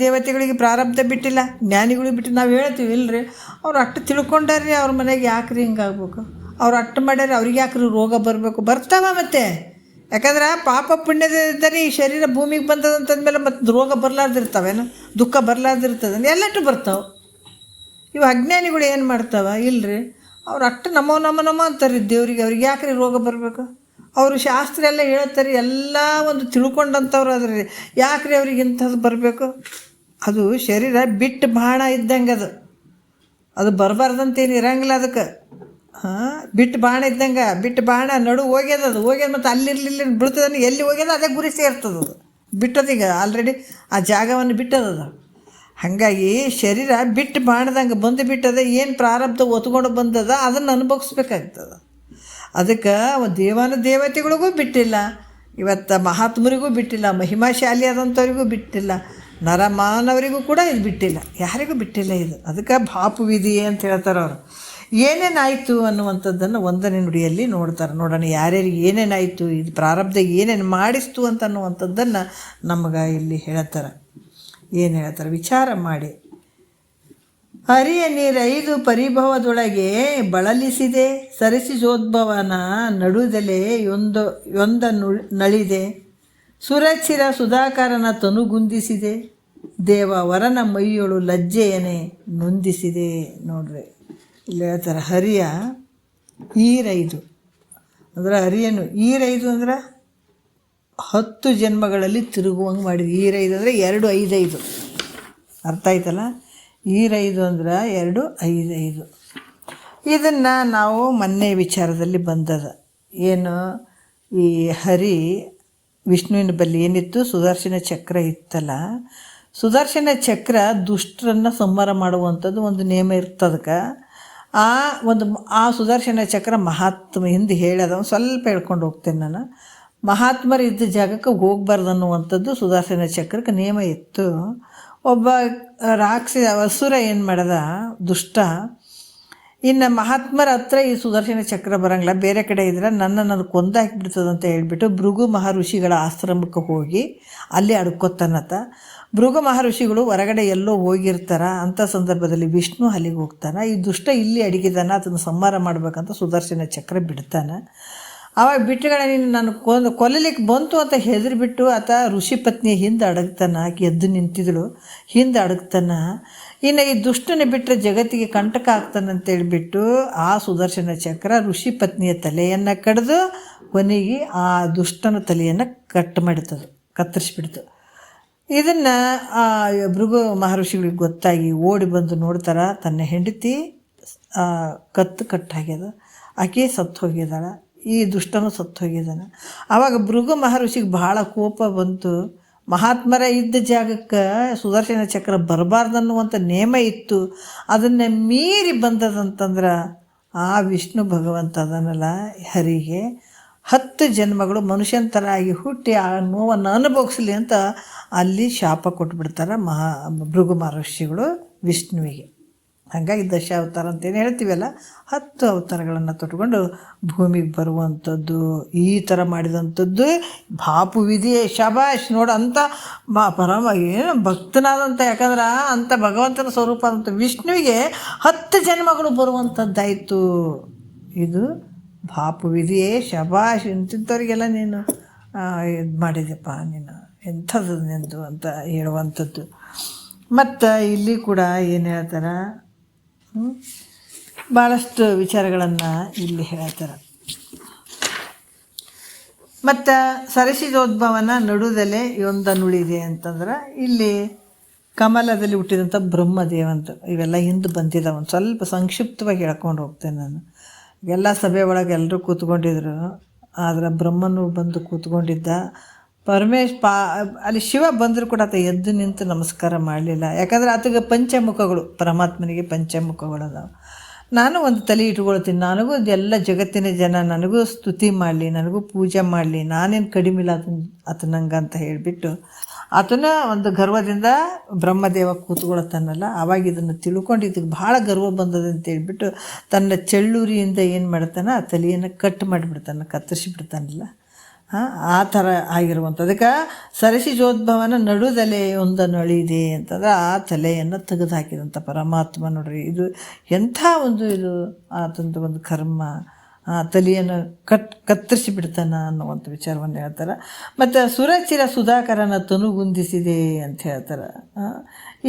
ದೇವತೆಗಳಿಗೆ ಪ್ರಾರಬ್ಧ ಬಿಟ್ಟಿಲ್ಲ, ಜ್ಞಾನಿಗಳಿಗೆ ಬಿಟ್ಟು. ನಾವು ಹೇಳ್ತೀವಿ ಇಲ್ಲರಿ, ಅವ್ರು ಅಷ್ಟು ತಿಳ್ಕೊಂಡಾರ್ರಿ, ಅವ್ರ ಮನೆಗೆ ಯಾಕ್ರಿ ಹಿಂಗಾಗ್ಬೇಕು, ಅವ್ರು ಅಷ್ಟು ಮಾಡ್ಯಾರ, ಅವ್ರಿಗೆ ಯಾಕ್ರಿ ರೋಗ ಬರಬೇಕು? ಬರ್ತಾವ ಮತ್ತೆ. ಯಾಕಂದ್ರೆ ಪಾಪ ಪುಣ್ಯದಿದ್ದರೆ ಈ ಶರೀರ ಭೂಮಿಗೆ ಬಂದದಂತಂದಮೇಲೆ ಮತ್ತು ರೋಗ ಬರಲಾರ್ದಿರ್ತಾವೇನು, ದುಃಖ ಬರಲಾರ್ದಿರ್ತದೆ, ಎಲ್ಲಟ್ಟು ಬರ್ತಾವೆ. ಇವು ಅಜ್ಞಾನಿಗಳು ಏನು ಮಾಡ್ತಾವ? ಇಲ್ಲರಿ, ಅವ್ರು ಅಷ್ಟು ನಮೋ ಅಂತಾರೆ ದೇವ್ರಿಗೆ, ಅವ್ರಿಗೆ ಯಾಕ್ರಿ ರೋಗ ಬರಬೇಕು? ಅವರು ಶಾಸ್ತ್ರ ಎಲ್ಲ ಹೇಳ್ತಾರೆ, ಎಲ್ಲ ಒಂದು ತಿಳ್ಕೊಂಡಂಥವ್ರು ಅದ್ರಿ, ಯಾಕ್ರಿ ಅವ್ರಿಗೆ ಇಂಥದ್ದು ಬರಬೇಕು? ಅದು ಶರೀರ ಬಿಟ್ಟು ಬಾಣ ಇದ್ದಂಗೆ, ಅದು ಬರಬಾರ್ದಂತೇನು ಇರಂಗಿಲ್ಲ ಅದಕ್ಕೆ. ಬಿಟ್ಟು ಬಾಣ ಇದ್ದಂಗೆ, ಬಿಟ್ಟು ಬಾಣ ನಡು ಹೋಗ್ಯದ, ಅದು ಹೋಗ್ಯದ ಮತ್ತು ಅಲ್ಲಿರ್ಲಿಲ್ಲ ಬೀಳ್ತದ, ಎಲ್ಲಿ ಹೋಗ್ಯದ ಅದೇ ಗುರಿ ಸೇರ್ತದೆ. ಅದು ಬಿಟ್ಟದೀಗ ಆಲ್ರೆಡಿ ಆ ಜಾಗವನ್ನು ಬಿಟ್ಟದದು. ಹಾಗಾಗಿ ಶರೀರ ಬಿಟ್ಟು ಬಾಣದಂಗೆ ಬಂದು ಬಿಟ್ಟದ, ಏನು ಪ್ರಾರಬ್ಧ ಒತ್ಕೊಂಡು ಬಂದದ ಅದನ್ನು ಅನುಭವಿಸ್ಬೇಕಾಗ್ತದೆ. ಅದಕ್ಕೆ ದೇವತೆಗಳಿಗೂ ಬಿಟ್ಟಿಲ್ಲ, ಇವತ್ತು ಮಹಾತ್ಮರಿಗೂ ಬಿಟ್ಟಿಲ್ಲ, ಮಹಿಮಾಶಾಲಿ ಆದಂಥವ್ರಿಗೂ ಬಿಟ್ಟಿಲ್ಲ, ನರಮಾನವರಿಗೂ ಕೂಡ ಇದು ಬಿಟ್ಟಿಲ್ಲ, ಯಾರಿಗೂ ಬಿಟ್ಟಿಲ್ಲ ಇದು. ಅದಕ್ಕೆ ಬಾಪು ವಿಧಿ ಅಂತ ಹೇಳ್ತಾರೆ ಅವರು. ಏನೇನಾಯಿತು ಅನ್ನುವಂಥದ್ದನ್ನು 1ನೇ ನುಡಿಯಲ್ಲಿ ನೋಡ್ತಾರೆ. ನೋಡೋಣ ಯಾರ್ಯಾರಿಗೆ ಏನೇನಾಯಿತು, ಇದು ಪ್ರಾರಬ್ಧ ಏನೇನು ಮಾಡಿಸ್ತು ಅಂತ ಅನ್ನುವಂಥದ್ದನ್ನು ನಮಗೆ ಇಲ್ಲಿ ಹೇಳ್ತಾರೆ. ಏನು ಹೇಳ್ತಾರೆ ವಿಚಾರ ಮಾಡಿ. ಹರಿಯ ನೀರೈದು ಪರಿಭವದೊಳಗೆ ಬಳಲಿಸಿದೆ, ಸರಸಿಜೋದ್ಭವನ ನಡುದಲೆ ಯೊಂದ ನಳಿದೆ, ಸುರಚಿರ ಸುಧಾಕರನ ತನುಗುಂದಿಸಿದೆ, ದೇವ ವರನ ಮೈಯೊಳು ಲಜ್ಜೆಯನೆ ನೊಂದಿಸಿದೆ. ನೋಡ್ರಿ ಇಲ್ಲಿ ಹೇಳ್ತಾರೆ, ಹರಿಯ ಈರೈದು ಅಂದ್ರೆ ಹರಿಯನು ಈರೈದು ಅಂದ್ರೆ 10 ಜನ್ಮಗಳಲ್ಲಿ ತಿರುಗುವಂಗೆ ಮಾಡಿದೆ. ಈರೈದು ಅಂದರೆ 2 5 5 ಅರ್ಥ ಆಯ್ತಲ್ಲ. ಈರೈದು ಅಂದ್ರೆ 2 5 5. ಇದನ್ನು ನಾವು ಮೊನ್ನೆ ವಿಚಾರದಲ್ಲಿ ಬಂದದ ಏನು, ಈ ಹರಿ ವಿಷ್ಣುವಿನ ಬಳಿ ಏನಿತ್ತು, ಸುದರ್ಶನ ಚಕ್ರ ಇತ್ತಲ್ಲ, ಸುದರ್ಶನ ಚಕ್ರ ದುಷ್ಟರನ್ನು ಸಂಹಾರ ಮಾಡುವಂಥದ್ದು ಒಂದು ನೇಮ ಇರ್ತದಕ್ಕೆ. ಆ ಸುದರ್ಶನ ಚಕ್ರ ಮಹಾತ್ಮ ಹಿಂದೆ ಹೇಳ್ಯದ, ಒಂದು ಸ್ವಲ್ಪ ಹೇಳ್ಕೊಂಡು ಹೋಗ್ತೇನೆ ನಾನು. ಮಹಾತ್ಮರು ಇದ್ದ ಜಾಗಕ್ಕೆ ಹೋಗ್ಬಾರ್ದು ಅನ್ನುವಂಥದ್ದು ಸುದರ್ಶನ ಚಕ್ರಕ್ಕೆ ನಿಯಮ ಇತ್ತು. ಒಬ್ಬ ಅಸುರ ಏನು ಮಾಡ್ದ, ದುಷ್ಟ, ಇನ್ನು ಮಹಾತ್ಮರ ಹತ್ರ ಈ ಸುದರ್ಶನ ಚಕ್ರ ಬರಂಗಿಲ್ಲ, ಬೇರೆ ಕಡೆ ಇದ್ರೆ ನನ್ನನ್ನು ಅದು ಕೊಂದಾಕಿಬಿಡ್ತದೆ ಅಂತ ಹೇಳ್ಬಿಟ್ಟು ಭೃಗು ಮಹರ್ಷಿಗಳ ಆಶ್ರಮಕ್ಕೆ ಹೋಗಿ ಅಲ್ಲಿ ಅಡ್ಕೊತಾನತ್ತ. ಭೃಗು ಮಹರ್ಷಿಗಳು ಹೊರಗಡೆ ಎಲ್ಲೋ ಹೋಗಿರ್ತಾರ. ಅಂಥ ಸಂದರ್ಭದಲ್ಲಿ ವಿಷ್ಣು ಅಲ್ಲಿಗೆ ಹೋಗ್ತಾನೆ. ಈ ದುಷ್ಟ ಇಲ್ಲಿ ಅಡಗಿದಾನ, ಅದನ್ನು ಸಂಹಾರ ಮಾಡ್ಬೇಕಂತ ಸುದರ್ಶನ ಚಕ್ರ ಬಿಡ್ತಾನೆ. ಆವಾಗ ಬಿಟ್ಟುಗಡೆ ನೀನು ನಾನು ಕೊಲ್ಲಲಿಕ್ಕೆ ಬಂತು ಅಂತ ಹೆದರಿಬಿಟ್ಟು ಆತ ಋಷಿ ಪತ್ನಿಯ ಹಿಂದೆ ಅಡಗ್ತಾನ. ಆಕೆ ಎದ್ದು ನಿಂತಿದ್ದಳು, ಹಿಂದೆ ಅಡಗ್ತಾನ. ಇನ್ನು ಈ ದುಷ್ಟನ ಬಿಟ್ಟರೆ ಜಗತ್ತಿಗೆ ಕಂಟಕ ಆಗ್ತಾನಂತೇಳ್ಬಿಟ್ಟು ಆ ಸುದರ್ಶನ ಚಕ್ರ ಋಷಿ ಪತ್ನಿಯ ತಲೆಯನ್ನು ಕಡಿದು ಕೊನೆಗೆ ಆ ದುಷ್ಟನ ತಲೆಯನ್ನು ಕತ್ತರಿಸಿಬಿಡ್ತು. ಇದನ್ನು ಭೃಗು ಮಹರ್ಷಿಗಳಿಗೆ ಗೊತ್ತಾಗಿ ಓಡಿ ಬಂದು ನೋಡ್ತಾರೆ, ತನ್ನ ಹೆಂಡತಿ ಕಟ್ಟಾಗ್ಯದ, ಆಕೆ ಸತ್ತು ಹೋಗಿದ್ದಾಳೆ, ಈ ದುಷ್ಟನು ಸತ್ತು ಹೋಗಿದ್ದಾನೆ. ಆವಾಗ ಭೃಗು ಮಹರ್ಷಿಗೆ ಭಾಳ ಕೋಪ ಬಂತು. ಮಹಾತ್ಮರ ಇದ್ದ ಜಾಗಕ್ಕೆ ಸುದರ್ಶನ ಚಕ್ರ ಬರಬಾರ್ದನ್ನುವಂಥ ನೇಮ ಇತ್ತು, ಅದನ್ನು ಮೀರಿ ಬಂದದಂತಂದ್ರೆ ಆ ವಿಷ್ಣು ಭಗವಂತ ಅದನ್ನಲ್ಲ ಹರಿಗೆ 10 ಜನ್ಮಗಳು ಮನುಷ್ಯನ ಥರ ಆಗಿ ಹುಟ್ಟಿ ಆ ನೋವನ್ನು ಅನುಭವಿಸ್ಲಿ ಅಂತ ಅಲ್ಲಿ ಶಾಪ ಕೊಟ್ಬಿಡ್ತಾರೆ ಭೃಗು ಮಹರ್ಷಿಗಳು ವಿಷ್ಣುವಿಗೆ. ಹಾಗಾಗಿ ದಶಾವತಾರ ಅಂತೇನು ಹೇಳ್ತೀವಲ್ಲ, 10 ಅವತಾರಗಳನ್ನು ತೊಟ್ಕೊಂಡು ಭೂಮಿಗೆ ಬರುವಂಥದ್ದು, ಈ ಥರ ಮಾಡಿದಂಥದ್ದು ಭಾಪು ವಿಧಿಯೇ. ಶಬಾಷ್ ನೋಡು, ಅಂಥ ಏನು ಭಕ್ತನಾದಂಥ, ಯಾಕಂದ್ರೆ ಅಂಥ ಭಗವಂತನ ಸ್ವರೂಪ ಆದಂಥ ವಿಷ್ಣುವಿಗೆ 10 ಜನ್ಮಗಳು ಬರುವಂಥದ್ದಾಯಿತು. ಇದು ಭಾಪು ವಿಧಿಯೇ, ಶಬಾಷ್, ಇಂಥವ್ರಿಗೆಲ್ಲ ನೀನು ಇದು ಮಾಡಿದೆಪ್ಪ, ನೀನು ಎಂಥದ್ದು ನಿಂದು ಅಂತ ಹೇಳುವಂಥದ್ದು. ಮತ್ತು ಇಲ್ಲಿ ಕೂಡ ಏನು ಹೇಳ್ತಾರೆ, ಭಾಳಷ್ಟು ವಿಚಾರಗಳನ್ನು ಇಲ್ಲಿ ಹೇಳ್ತಾರೆ. ಮತ್ತು ಸರಸಿಜೋದ್ಭವನ ನಡುದಲೆ ಯೊಂದನುಳಿದೆ ಅಂತಂದ್ರೆ ಇಲ್ಲಿ ಕಮಲದಲ್ಲಿ ಹುಟ್ಟಿದಂಥ ಬ್ರಹ್ಮದೇವಂತ ಇವೆಲ್ಲ ಹಿಂದೆ ಬಂದಿದ್ದಾವೆ. ಒಂದು ಸ್ವಲ್ಪ ಸಂಕ್ಷಿಪ್ತವಾಗಿ ಹೇಳ್ಕೊಂಡು ಹೋಗ್ತೇನೆ ನಾನು. ಎಲ್ಲ ಸಭೆ ಒಳಗೆ ಎಲ್ಲರೂ ಕೂತ್ಕೊಂಡಿದ್ರು, ಆದರೆ ಬ್ರಹ್ಮನು ಬಂದು ಕೂತ್ಕೊಂಡಿದ್ದ. ಅಲ್ಲಿ ಶಿವ ಬಂದರೂ ಕೂಡ ಆತ ಎದ್ದು ನಿಂತು ನಮಸ್ಕಾರ ಮಾಡಲಿಲ್ಲ. ಯಾಕಂದ್ರೆ ಆತಗೆ ಪಂಚಮುಖಗಳು, ಪರಮಾತ್ಮನಿಗೆ ಪಂಚಮುಖಗಳು ಅದಾವೆ. ನಾನು ಒಂದು ತಲೆ ಇಟ್ಕೊಳ್ತೀನಿ, ನನಗೂ ಎಲ್ಲ ಜಗತ್ತಿನ ಜನ ನನಗೂ ಸ್ತುತಿ ಮಾಡಲಿ, ನನಗೂ ಪೂಜೆ ಮಾಡಲಿ, ನಾನೇನು ಕಡಿಮೆ ಇಲ್ಲ ಆತನಂಗೆ ಅಂತ ಹೇಳಿಬಿಟ್ಟು ಆತನ ಒಂದು ಗರ್ವದಿಂದ ಬ್ರಹ್ಮದೇವ ಕೂತ್ಕೊಳ್ತಾನಲ್ಲ. ಆವಾಗ ಇದನ್ನು ತಿಳ್ಕೊಂಡು ಇದಕ್ಕೆ ಭಾಳ ಗರ್ವ ಬಂದದೆ ಅಂತ ಹೇಳ್ಬಿಟ್ಟು ತನ್ನ ಚೆಳ್ಳೂರಿಯಿಂದ ಏನು ಮಾಡ್ತಾನೆ, ಆ ತಲೆಯನ್ನು ಕಟ್ ಮಾಡಿಬಿಡ್ತಾನೆ, ಕತ್ತರಿಸಿಬಿಡ್ತಾನಲ್ಲ. ಆ ಥರ ಆಗಿರುವಂಥ ಅದಕ್ಕೆ ಸರಸಿಜೋದ್ಭವನ ನಡುದಲೆ ಒಂದನಳಿದೆ ಅಂತಂದ್ರೆ ಆ ತಲೆಯನ್ನು ತೆಗೆದು ಹಾಕಿದಂಥ ಪರಮಾತ್ಮ. ನೋಡ್ರಿ, ಇದು ಎಂಥ ಒಂದು ಇದು ಆತಂದು ಒಂದು ಕರ್ಮ. ಆ ತಲೆಯನ್ನು ಕತ್ತರಿಸಿ ಬಿಡ್ತಾನ ಅನ್ನುವಂಥ ವಿಚಾರವನ್ನು ಹೇಳ್ತಾರೆ. ಮತ್ತು ಸುರಚಿರ ಸುಧಾಕರನ ತನುಗುಂದಿಸಿದೆ ಅಂತ ಹೇಳ್ತಾರೆ.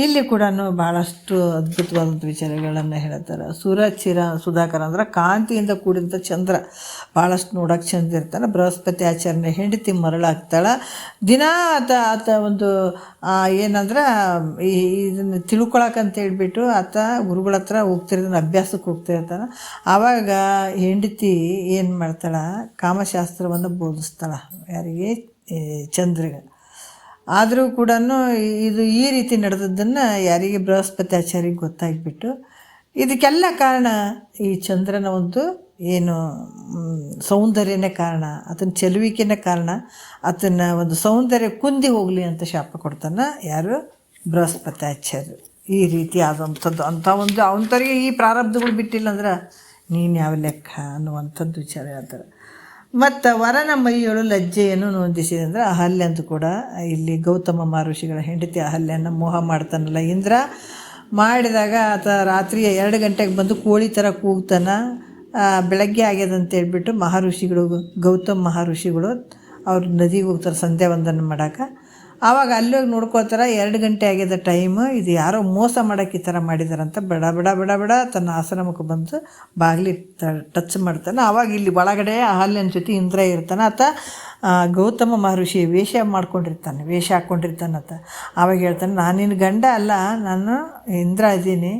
ಇಲ್ಲಿ ಕೂಡ ಭಾಳಷ್ಟು ಅದ್ಭುತವಾದಂಥ ವಿಚಾರಗಳನ್ನು ಹೇಳ್ತಾರೆ. ಸುರಚಿರ ಸುಧಾಕರ ಅಂದ್ರೆ ಕಾಂತಿಯಿಂದ ಕೂಡಿದಂಥ ಚಂದ್ರ, ಭಾಳಷ್ಟು ನೋಡೋಕೆ ಚಂದ ಇರ್ತಾನೆ. ಬೃಹಸ್ಪತಿ ಆಚರಣೆ ಹೆಂಡತಿ ಮರಳಾಗ್ತಾಳೆ. ದಿನ ಆತ ಒಂದು ಏನಂದ್ರೆ ಇದನ್ನು ತಿಳ್ಕೊಳಕಂತ ಹೇಳ್ಬಿಟ್ಟು ಆತ ಗುರುಗಳ ಹತ್ರ ಹೋಗ್ತಿರ್ತಾನೆ, ಅಭ್ಯಾಸಕ್ಕೆ ಹೋಗ್ತಿರ್ತಾನೆ. ಆವಾಗ ಹೆಂಡತಿ ಏನು ಮಾಡ್ತಾಳೆ, ಕಾಮಶಾಸ್ತ್ರವನ್ನು ಬೋಧಿಸ್ತಾಳೆ. ಯಾರಿಗೆ? ಚಂದ್ರಿಗೆ. ಆದರೂ ಕೂಡ ಇದು ಈ ರೀತಿ ನಡೆದದ್ದನ್ನು ಯಾರಿಗೆ? ಬೃಹಸ್ಪತಿ ಆಚಾರ್ಯಗೆ ಗೊತ್ತಾಗಿಬಿಟ್ಟು ಇದಕ್ಕೆಲ್ಲ ಕಾರಣ ಈ ಚಂದ್ರನ ಒಂದು ಏನು ಸೌಂದರ್ಯನೇ ಕಾರಣ, ಆತನ ಚೆಲುವಿಕೆನೇ ಕಾರಣ, ಆತನ ಒಂದು ಸೌಂದರ್ಯ ಕುಂದಿ ಹೋಗಲಿ ಅಂತ ಶಾಪ ಕೊಡ್ತಾನೆ. ಯಾರು? ಬೃಹಸ್ಪತಿ ಆಚಾರ್ಯರು. ಈ ರೀತಿ ಆದಂಥದ್ದು ಅಂಥ ಒಂದು ಅವನವರಿಗೆ ಈ ಪ್ರಾರಬ್ಧಗಳು ಬಿಟ್ಟಿಲ್ಲ ಅಂದ್ರೆ ನೀನು ಯಾವ ಲೆಕ್ಕ ಅನ್ನುವಂಥದ್ದು ವಿಚಾರ ಹೇಳ್ತಾರೆ. ಮತ್ತು ವರನ ಮೈಯೊಳು ಲಜ್ಜೆಯನ್ನು ನೊಂದಿಸಿದೆ ಅಂದರೆ ಅಹಲ್ಯ ಅಂತ ಕೂಡ ಇಲ್ಲಿ ಗೌತಮ ಮಹರ್ಷಿಗಳ ಹೆಂಡತಿ ಅಹಲ್ಯನ ಮೋಹ ಮಾಡ್ತಾನಲ್ಲ ಇಂದ್ರ. ಮಾಡಿದಾಗ ಆತ ರಾತ್ರಿ 2 ಗಂಟೆಗೆ ಬಂದು ಕೋಳಿ ಥರ ಕೂಗ್ತಾನೆ. ಬೆಳಗ್ಗೆ ಆಗ್ಯದ ಅಂತೇಳ್ಬಿಟ್ಟು ಮಹರ್ಷಿಗಳು, ಗೌತಮ್ ಮಹರ್ಷಿಗಳು ಅವ್ರು ನದಿಗೆ ಹೋಗ್ತಾರೆ ಸಂಧ್ಯಾ ವಂದನೆ ಮಾಡೋಕೆ. ಆವಾಗ ಅಲ್ಲಿ ಹೋಗಿ ನೋಡ್ಕೋತಾರೆ, 2 ಗಂಟೆ ಆಗ್ಯದ ಟೈಮು, ಇದು ಯಾರೋ ಮೋಸ ಮಾಡೋಕೆ ಈ ಥರ ಮಾಡಿದಾರಂತ ಬಡ ಬಡ ಬಡ ಬಡ ತನ್ನ ಆಶ್ರಮಕ್ಕೆ ಬಂದು ಬಾಗಿಲಿಗೆ ಟಚ್ ಮಾಡ್ತಾನೆ. ಆವಾಗ ಇಲ್ಲಿ ಒಳಗಡೆ ಹಾಲಿನ ಜೊತೆ ಇಂದ್ರ ಇರ್ತಾನೆ. ಆತ ಗೌತಮ ಮಹರ್ಷಿ ವೇಷ ಹಾಕ್ಕೊಂಡಿರ್ತಾನಂತ. ಆವಾಗ ಹೇಳ್ತಾನೆ, ನಾನು ನಿನ್ನ ಗಂಡ ಅಲ್ಲ, ನಾನು ಇಂದ್ರ ಇದ್ದೀನಿ,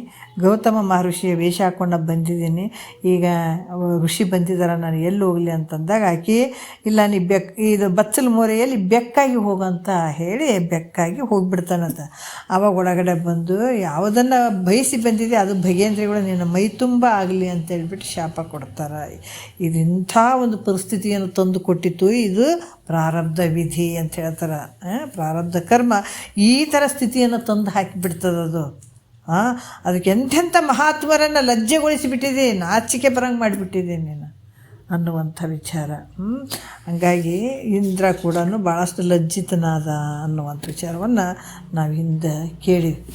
ಗೌತಮ ಮಹರ್ಷಿಯ ವೇಷ ಹಾಕ್ಕೊಂಡು ಬಂದಿದ್ದೀನಿ, ಈಗ ಋಷಿ ಬಂದಿದ್ದಾರೆ, ನಾನು ಎಲ್ಲಿ ಹೋಗಲಿ ಅಂತಂದಾಗ ಆಕೆ, ಇಲ್ಲ ನೀ ಇದು ಬಚ್ಚಲ ಮೋರೆಯಲ್ಲಿ ಬೆಕ್ಕಾಗಿ ಹೋಗಂತ ಹೇಳಿ ಬೆಕ್ಕಾಗಿ ಹೋಗಿಬಿಡ್ತಾನಂತ. ಆವಾಗ ಒಳಗಡೆ ಬಂದು ಯಾವುದನ್ನು ಬಯಸಿ ಬಂದಿದೆ ಅದು ಭಗೇಂದ್ರಿಗಳು ನಿನ್ನ ಮೈ ತುಂಬ ಆಗಲಿ ಅಂತ ಹೇಳ್ಬಿಟ್ಟು ಶಾಪ ಕೊಡ್ತಾರೆ. ಇದು ಇಂಥ ಒಂದು ಪರಿಸ್ಥಿತಿಯನ್ನು ತಂದು ಕೊಟ್ಟಿತ್ತು. ಇದು ಪ್ರಾರಬ್ಧ ವಿಧಿ ಅಂತ ಹೇಳ್ತಾರೆ. ಪ್ರಾರಬ್ಧ ಕರ್ಮ ಈ ಥರ ಸ್ಥಿತಿಯನ್ನು ತಂದು ಹಾಕಿಬಿಡ್ತದದು. ಅದಕ್ಕೆ ಎಂಥೆಂಥ ಮಹಾತ್ಮರನ್ನು ಲಜ್ಜೆಗೊಳಿಸಿಬಿಟ್ಟಿದೆ, ನಾಚಿಕೆ ಬರಂಗೆ ಮಾಡಿಬಿಟ್ಟಿದೆ ನೀನು ಅನ್ನುವಂಥ ವಿಚಾರ. ಹಂಗಾಗಿ ಇಂದ್ರ ಕೂಡ ಭಾಳಷ್ಟು ಲಜ್ಜಿತನಾದ ಅನ್ನುವಂಥ ವಿಚಾರವನ್ನು ನಾವು ಹಿಂದೆ ಕೇಳಿದ್ವಿ.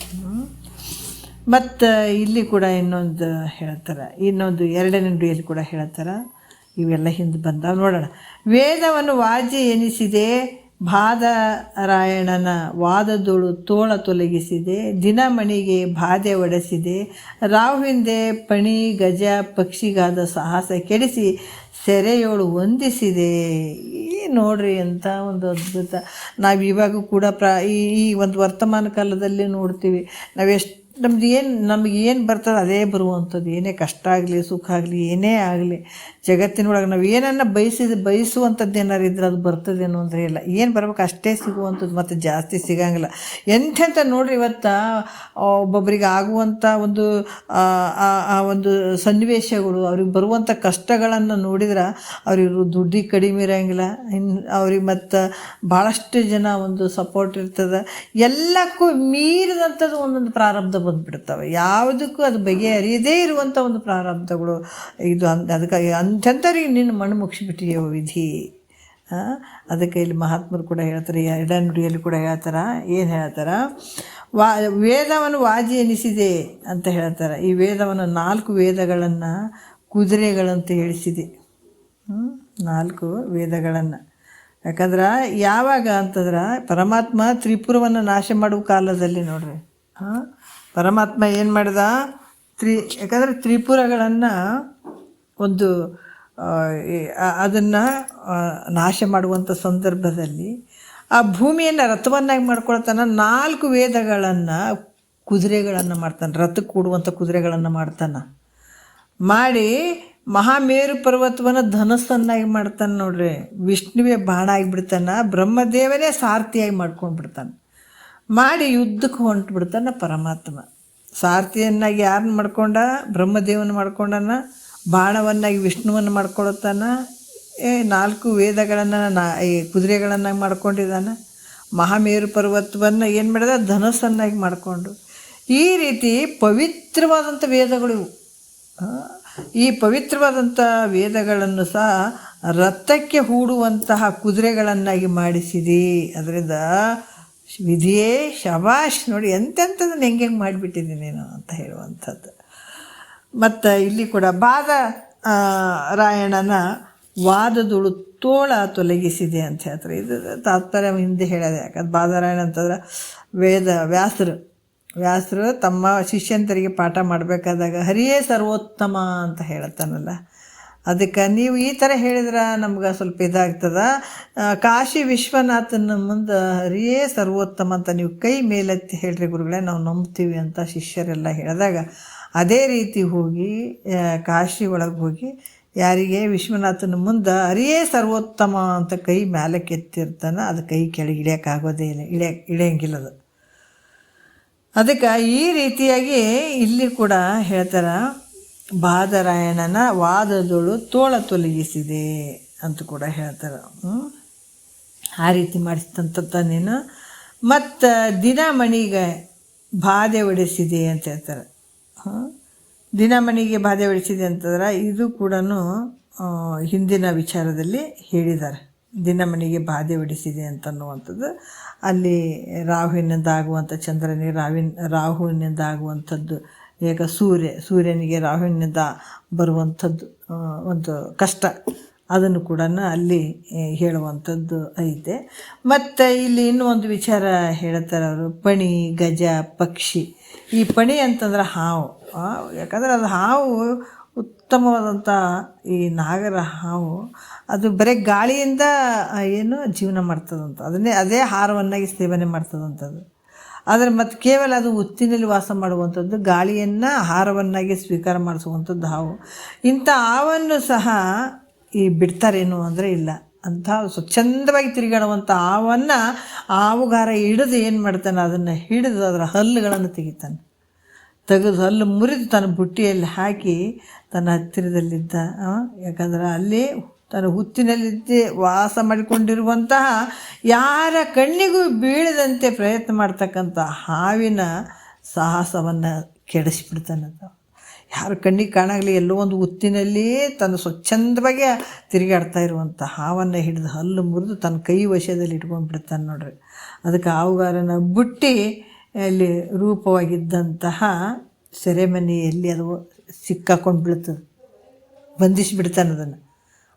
ಮತ್ತು ಇಲ್ಲಿ ಕೂಡ ಇನ್ನೊಂದು ಹೇಳ್ತಾರೆ, ಇನ್ನೊಂದು 2ನೇ ನುಡಿಯಲ್ಲಿ ಕೂಡ ಹೇಳ್ತಾರೆ. ಇವೆಲ್ಲ ಹಿಂದೆ ಬಂದಾವ ನೋಡೋಣ. ವೇದವನ್ನು ವಾಜ್ಯ ಎನಿಸಿದೆ, ಬಾದರಾಯಣನ ವಾದದೊಳು ತೋಳ ತೊಲಗಿಸಿದೆ, ದಿನಮಣಿಗೆ ಬಾಧೆ ಒಡೆಸಿದೆ, ರಾಹುವಿಂದೆ ಪಣಿ ಗಜ ಪಕ್ಷಿಗಾದ ಸಾಹಸ ಕೆಡಿಸಿ ಸೆರೆಯೋಳು ಹೊಂದಿಸಿದೆ. ನೋಡ್ರಿ ಅಂತ ಒಂದು ಅದ್ಭುತ. ನಾವು ಇವಾಗ ಕೂಡ ಈ ಒಂದು ವರ್ತಮಾನ ಕಾಲದಲ್ಲಿ ನೋಡ್ತೀವಿ, ನಾವೆಷ್ಟು ನಮಗೇನು ಬರ್ತದೆ ಅದೇ ಬರುವಂಥದ್ದು. ಏನೇ ಕಷ್ಟ ಆಗಲಿ ಸುಖ ಆಗಲಿ ಏನೇ ಆಗಲಿ ಜಗತ್ತಿನೊಳಗೆ ನಾವು ಏನನ್ನು ಬಯಸುವಂಥದ್ದು ಏನಾರು ಇದ್ರೆ ಅದು ಬರ್ತದೇನೋ ಅಂದರೆ ಇಲ್ಲ, ಏನು ಬರ್ಬೇಕು ಅಷ್ಟೇ ಸಿಗುವಂಥದ್ದು, ಮತ್ತು ಜಾಸ್ತಿ ಸಿಗಂಗಿಲ್ಲ. ಎಂಥೆಂಥ ನೋಡ್ರಿ ಇವತ್ತು ಒಬ್ಬೊಬ್ಬರಿಗೆ ಆಗುವಂಥ ಒಂದು ಒಂದು ಸನ್ನಿವೇಶಗಳು, ಅವ್ರಿಗೆ ಬರುವಂಥ ಕಷ್ಟಗಳನ್ನು ನೋಡಿದ್ರೆ ಅವ್ರಿಗೆ ದುಡ್ಡಿಗೆ ಕಡಿಮೆ ಇರೋಂಗಿಲ್ಲ, ಅವ್ರಿಗೆ ಮತ್ತು ಭಾಳಷ್ಟು ಜನ ಒಂದು ಸಪೋರ್ಟ್ ಇರ್ತದೆ. ಎಲ್ಲಕ್ಕೂ ಮೀರಿದಂಥದ್ದು ಒಂದೊಂದು ಪ್ರಾರಬ್ಧ ಬಂದುಬಿಡ್ತವೆ. ಯಾವುದಕ್ಕೂ ಅದು ಬಗೆಹರಿಯದೇ ಇರುವಂಥ ಒಂದು ಪ್ರಾರಬ್ಧಗಳು ಇದು. ಅದಕ್ಕಾಗಿ ಅಂಥವ್ರಿಗೆ ನಿನ್ನ ಮಣ್ಣು ಮುಗಿಸಿಬಿಟ್ಟಿಯೋ ವಿಧಿ. ಅದಕ್ಕೆ ಇಲ್ಲಿ ಮಹಾತ್ಮರು ಕೂಡ ಹೇಳ್ತಾರೆ, 2ನೇ ನುಡಿಯಲ್ಲಿ ಕೂಡ ಹೇಳ್ತಾರೆ. ಏನು ಹೇಳ್ತಾರೆ? ವೇದವನ್ನು ವಾಜಿ ಎನಿಸಿದೆ ಅಂತ ಹೇಳ್ತಾರೆ. ಈ ವೇದವನ್ನು 4 ವೇದಗಳನ್ನು ಕುದುರೆಗಳಂತ ಹೇಳಿಸಿದೆ. 4 ವೇದಗಳನ್ನು. ಯಾಕಂದ್ರೆ ಯಾವಾಗ ಅಂತಂದ್ರೆ ಪರಮಾತ್ಮ ತ್ರಿಪುರವನ್ನು ನಾಶ ಮಾಡುವ ಕಾಲದಲ್ಲಿ ನೋಡ್ರಿ, ಪರಮಾತ್ಮ ಏನು ಮಾಡಿದ, ಯಾಕಂದರೆ ತ್ರಿಪುರಗಳನ್ನು ಒಂದು ಅದನ್ನು ನಾಶ ಮಾಡುವಂಥ ಸಂದರ್ಭದಲ್ಲಿ ಆ ಭೂಮಿಯನ್ನು ರಥವನ್ನಾಗಿ ಮಾಡ್ಕೊಳ್ತಾನೆ. 4 ವೇದಗಳನ್ನು ಕುದುರೆಗಳನ್ನು ಮಾಡ್ತಾನೆ, ರಥಕ್ಕೆ ಕೂಡುವಂಥ ಕುದುರೆಗಳನ್ನು ಮಾಡ್ತಾನೆ. ಮಾಡಿ ಮಹಾಮೇರು ಪರ್ವತವನ್ನು ಧನಸ್ಸನ್ನಾಗಿ ಮಾಡ್ತಾನೆ ನೋಡ್ರಿ. ವಿಷ್ಣುವೇ ಬಾಣ ಆಗಿಬಿಡ್ತಾನೆ, ಬ್ರಹ್ಮದೇವನೇ ಸಾರಥಿಯಾಗಿ ಮಾಡ್ಕೊಂಡು ಬಿಡ್ತಾನೆ. ಮಾಡಿ ಯುದ್ಧಕ್ಕೆ ಹೊಂಟುಬಿಡ್ತಾನೆ ಪರಮಾತ್ಮ. ಸಾರಥಿಯನ್ನಾಗಿ ಯಾರನ್ನ ಮಾಡ್ಕೊಂಡ? ಬ್ರಹ್ಮದೇವನ ಮಾಡ್ಕೊಂಡನ. ಬಾಣವನ್ನಾಗಿ ವಿಷ್ಣುವನ್ನು ಮಾಡ್ಕೊಳ್ತಾನೆ. 4 ವೇದಗಳನ್ನು ಈ ಕುದುರೆಗಳನ್ನಾಗಿ ಮಾಡ್ಕೊಂಡಿದ್ದಾನೆ. ಮಹಾಮೇರು ಪರ್ವತವನ್ನು ಏನು ಮಾಡಿದ? ಧನಸ್ಸನ್ನಾಗಿ ಮಾಡಿಕೊಂಡು. ಈ ರೀತಿ ಪವಿತ್ರವಾದಂಥ ವೇದಗಳು ಇವು. ಈ ಪವಿತ್ರವಾದಂಥ ವೇದಗಳನ್ನು ಸಹ ರಥಕ್ಕೆ ಹೂಡುವಂತಹ ಕುದುರೆಗಳನ್ನಾಗಿ ಮಾಡಿಸಿದೆ. ಅದರಿಂದ ವಿಧಿಯೇ ಶಬಾಷ್, ನೋಡಿ ಎಂತೆಂಥದನ್ನು ಹೆಂಗೆ ಮಾಡಿಬಿಟ್ಟಿದ್ದೀನಿ ನೀನು ಅಂತ ಹೇಳುವಂಥದ್ದು. ಮತ್ತು ಇಲ್ಲಿ ಕೂಡ ಬಾದರಾಯಣನ ವಾದದೊಳು ತೋಳ ತೊಲಗಿಸಿದೆ ಅಂತ ಹೇಳ್ತಾರೆ. ಇದು ತಾತ್ಪರ್ಯ ಹಿಂದೆ ಹೇಳಿದೆ. ಯಾಕಂದ್ರೆ ಬಾದರಾಯಣ ಅಂತಂದ್ರೆ ವ್ಯಾಸರು ತಮ್ಮ ಶಿಷ್ಯಂತರಿಗೆ ಪಾಠ ಮಾಡಬೇಕಾದಾಗ ಹರಿಯೇ ಸರ್ವೋತ್ತಮ ಅಂತ ಹೇಳ್ತಾನಲ್ಲ, ಅದಕ್ಕೆ ನೀವು ಈ ಥರ ಹೇಳಿದ್ರೆ ನಮ್ಗೆ ಸ್ವಲ್ಪ ಇದಾಗ್ತದೆ. ಕಾಶಿ ವಿಶ್ವನಾಥನ ಮುಂದೆ ಹರಿಯೇ ಸರ್ವೋತ್ತಮ ಅಂತ ನೀವು ಕೈ ಮೇಲೆತ್ತಿ ಹೇಳ್ರಿ ಗುರುಗಳೇ, ನಾವು ನಂಬ್ತೀವಿ ಅಂತ ಶಿಷ್ಯರೆಲ್ಲ ಹೇಳಿದಾಗ ಅದೇ ರೀತಿ ಹೋಗಿ ಕಾಶಿ ಒಳಗೆ ಹೋಗಿ ಯಾರಿಗೆ ವಿಶ್ವನಾಥನ ಮುಂದೆ ಹರಿಯೇ ಸರ್ವೋತ್ತಮ ಅಂತ ಕೈ ಮ್ಯಾಲಕ್ಕೆ ಎತ್ತಿರ್ತಾನೆ. ಅದು ಕೈ ಕೆಳಗೆ ಇಳಿಯೋಕ್ಕಾಗೋದೇ ಇಲ್ಲ, ಇಳಿಯಂಗಿಲ್ಲದು. ಅದಕ್ಕೆ ಈ ರೀತಿಯಾಗಿ ಇಲ್ಲಿ ಕೂಡ ಹೇಳ್ತಾರೆ, ಬಾದರಾಯಣನ ವಾದದೊಳು ತೋಳ ತೊಲಗಿಸಿದೆ ಅಂತ ಕೂಡ ಹೇಳ್ತಾರೆ. ಆ ರೀತಿ ಮಾಡಿಸ್ತಂತ ನೀನು. ಮತ್ತು ದಿನಮಣಿಗೆ ಬಾಧೆ ಹೊಡೆಸಿದೆ ಅಂತ ಹೇಳ್ತಾರೆ. ದಿನಮಣಿಗೆ ಬಾಧೆ ಹೊಡೆಸಿದೆ ಅಂತಂದ್ರೆ ಇದು ಕೂಡ ಹಿಂದಿನ ವಿಚಾರದಲ್ಲಿ ಹೇಳಿದ್ದಾರೆ. ದಿನಮಣಿಗೆ ಬಾಧೆ ಹೊಡಿಸಿದೆ ಅಂತನ್ನುವಂಥದ್ದು. ಅಲ್ಲಿ ರಾಹುವಿನಿಂದ ಆಗುವಂಥ ಚಂದ್ರನಿಗೆ ರಾಹುವಿನಿಂದ ಆಗುವಂಥದ್ದು, ಈಗ ಸೂರ್ಯನಿಗೆ ರಾಹುವಿನಿಂದ ಬರುವಂಥದ್ದು ಒಂದು ಕಷ್ಟ, ಅದನ್ನು ಕೂಡ ಅಲ್ಲಿ ಹೇಳುವಂಥದ್ದು ಐತೆ. ಮತ್ತು ಇಲ್ಲಿ ಇನ್ನೂ ಒಂದು ವಿಚಾರ ಹೇಳ್ತಾರೆ ಅವರು, ಪಣಿ, ಗಜ, ಪಕ್ಷಿ. ಈ ಪಣಿ ಅಂತಂದ್ರೆ ಹಾವು. ಯಾಕಂದರೆ ಅದು ಹಾವು ಉತ್ತಮವಾದಂಥ ಈ ನಾಗರ ಹಾವು, ಅದು ಬರೀ ಗಾಳಿಯಿಂದ ಏನು ಜೀವನ ಮಾಡ್ತದಂತ, ಅದೇ ಆಹಾರವನ್ನಾಗಿ ಸೇವನೆ ಮಾಡ್ತದಂಥದ್ದು. ಆದರೆ ಮತ್ತು ಕೇವಲ ಅದು ಹುತ್ತಿನಲ್ಲಿ ವಾಸ ಮಾಡುವಂಥದ್ದು, ಗಾಳಿಯನ್ನು ಆಹಾರವನ್ನಾಗಿ ಸ್ವೀಕಾರ ಮಾಡಿಸುವಂಥದ್ದು ಹಾವು. ಇಂಥ ಹಾವನ್ನು ಸಹ ಈ ಬಿಡ್ತಾರೇನು ಅಂದರೆ ಇಲ್ಲ. ಅಂಥ ಸ್ವಚ್ಛಂದವಾಗಿ ತಿರುಗಾಡುವಂಥ ಹಾವನ್ನು ಹಾವುಗಾರ ಹಿಡಿದು ಏನು ಮಾಡ್ತಾನೆ, ಅದನ್ನು ಹಿಡಿದು ಅದರ ಹಲ್ಲುಗಳನ್ನು ತೆಗಿತಾನೆ. ತೆಗೆದು ಹಲ್ಲು ಮುರಿದು ತನ್ನ ಬುಟ್ಟಿಯಲ್ಲಿ ಹಾಕಿ ತನ್ನ ಹತ್ತಿರದಲ್ಲಿದ್ದ, ಯಾಕಂದ್ರೆ ಅಲ್ಲಿ ತನ್ನ ಹುತ್ತಿನಲ್ಲಿದ್ದೇ ವಾಸ ಮಾಡಿಕೊಂಡಿರುವಂತಹ ಯಾರ ಕಣ್ಣಿಗೂ ಬೀಳದಂತೆ ಪ್ರಯತ್ನ ಮಾಡ್ತಕ್ಕಂಥ ಹಾವಿನ ಸಾಹಸವನ್ನು ಕೆಡಿಸಿಬಿಡ್ತಾನಂತ. ಯಾರ ಕಣ್ಣಿಗೆ ಕಾಣಾಗಲಿ ಎಲ್ಲೋ ಒಂದು ಹುತ್ತಿನಲ್ಲಿ ತನ್ನ ಸ್ವಚ್ಛಂದವಾಗಿ ತಿರುಗಾಡ್ತಾ ಇರುವಂಥ ಹಾವನ್ನು ಹಿಡಿದು ಹಲ್ಲು ಮುರಿದು ತನ್ನ ಕೈ ವಶದಲ್ಲಿ ಇಟ್ಕೊಂಡು ಬಿಡ್ತಾನೆ ನೋಡ್ರಿ. ಅದಕ್ಕೆ ಹಾವುಗಾರನ ಬುಟ್ಟಿ ಅಲ್ಲಿ ರೂಪವಾಗಿದ್ದಂತಹ ಸೆರೆಮನೆಯಲ್ಲಿ ಅದು ಸಿಕ್ಕಾಕೊಂಡು ಬೀಳ್ತದೆ, ಬಂಧಿಸಿಬಿಡ್ತಾನೆ ಅದನ್ನು.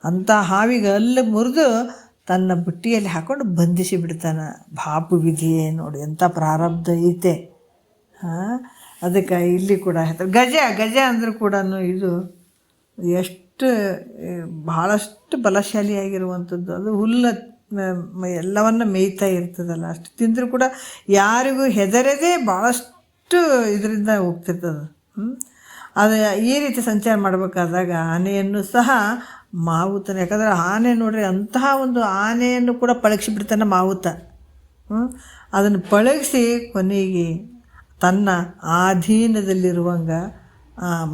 ಅಂಥ ಹಾವಿಗೆ ಹಲ್ಲು ಮುರಿದು ತನ್ನ ಬುಟ್ಟಿಯಲ್ಲಿ ಹಾಕ್ಕೊಂಡು ಬಂಧಿಸಿ ಬಿಡ್ತಾನೆ. ಪಾಪ ವಿಧಿಯೇ ನೋಡಿ, ಎಂಥ ಪ್ರಾರಬ್ಧ ಐತೆ. ಅದಕ್ಕೆ ಇಲ್ಲಿ ಕೂಡ ಹೇಳ್ತಾರೆ ಗಜ ಅಂದರೂ ಕೂಡ ಇದು ಎಷ್ಟು ಭಾಳಷ್ಟು ಬಲಶಾಲಿಯಾಗಿರುವಂಥದ್ದು. ಅದು ಹುಲ್ಲು ಎಲ್ಲವನ್ನು ಮೇಯ್ತಾ ಇರ್ತದಲ್ಲ, ಅಷ್ಟು ತಿಂದರೂ ಕೂಡ ಯಾರಿಗೂ ಹೆದರದೇ ಭಾಳಷ್ಟು ಇದರಿಂದ ಹೋಗ್ತಿರ್ತದೆ. ಅದು ಈ ರೀತಿ ಸಂಚಾರ ಮಾಡಬೇಕಾದಾಗ ಆನೆಯನ್ನು ಸಹ ಮಾವುತನ, ಯಾಕಂದರೆ ಆನೆ ನೋಡ್ರಿ, ಅಂತಹ ಒಂದು ಆನೆಯನ್ನು ಕೂಡ ಪಳಗಿಸಿಬಿಡ್ತಾನೆ ಮಾವುತ. ಅದನ್ನು ಪಳಗಿಸಿ ಕೊನೆಗೆ ತನ್ನ ಅಧೀನದಲ್ಲಿರುವಂಗೆ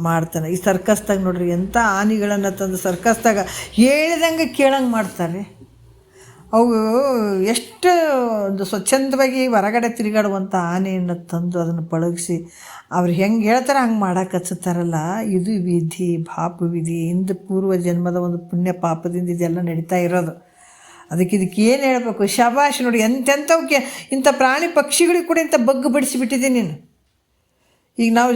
ಮಾಡ್ತಾನೆ. ಈ ಸರ್ಕಸ್ದಾಗ ನೋಡ್ರಿ ಎಂಥ ಆನೆಗಳನ್ನು ತಂದು ಸರ್ಕಸ್ದಾಗ ಹೇಳಿದಂಗೆ ಕೇಳಂಗೆ ಮಾಡ್ತಾರೆ. ಅವು ಎಷ್ಟು ಒಂದು ಸ್ವಚ್ಛಂದವಾಗಿ ಹೊರಗಡೆ ತಿರುಗಾಡುವಂಥ ಆನೆಯನ್ನು ತಂದು ಅದನ್ನು ಪಳಗಿಸಿ ಅವ್ರು ಹೆಂಗೆ ಹೇಳ್ತಾರೆ ಹಂಗೆ ಮಾಡಕ್ಕೆ ಹಚ್ಚುತ್ತಾರಲ್ಲ. ಇದು ವಿಧಿ, ಪಾಪ ವಿಧಿ. ಹಿಂದೆ ಪೂರ್ವ ಜನ್ಮದ ಒಂದು ಪುಣ್ಯ ಪಾಪದಿಂದ ಇದೆಲ್ಲ ನಡೀತಾ ಇರೋದು. ಇದಕ್ಕೆ ಏನು ಹೇಳಬೇಕು, ಶಬಾಷ್ ನೋಡಿ. ಎಂತೆಂಥವಕ್ಕೆ ಇಂಥ ಪ್ರಾಣಿ ಪಕ್ಷಿಗಳಿಗೆ ಕೂಡ ಇಂಥ ಬಗ್ಗು ಬಡಿಸಿಬಿಟ್ಟಿದ್ದೀನಿ ನೀನು. ಈಗ ನಾವು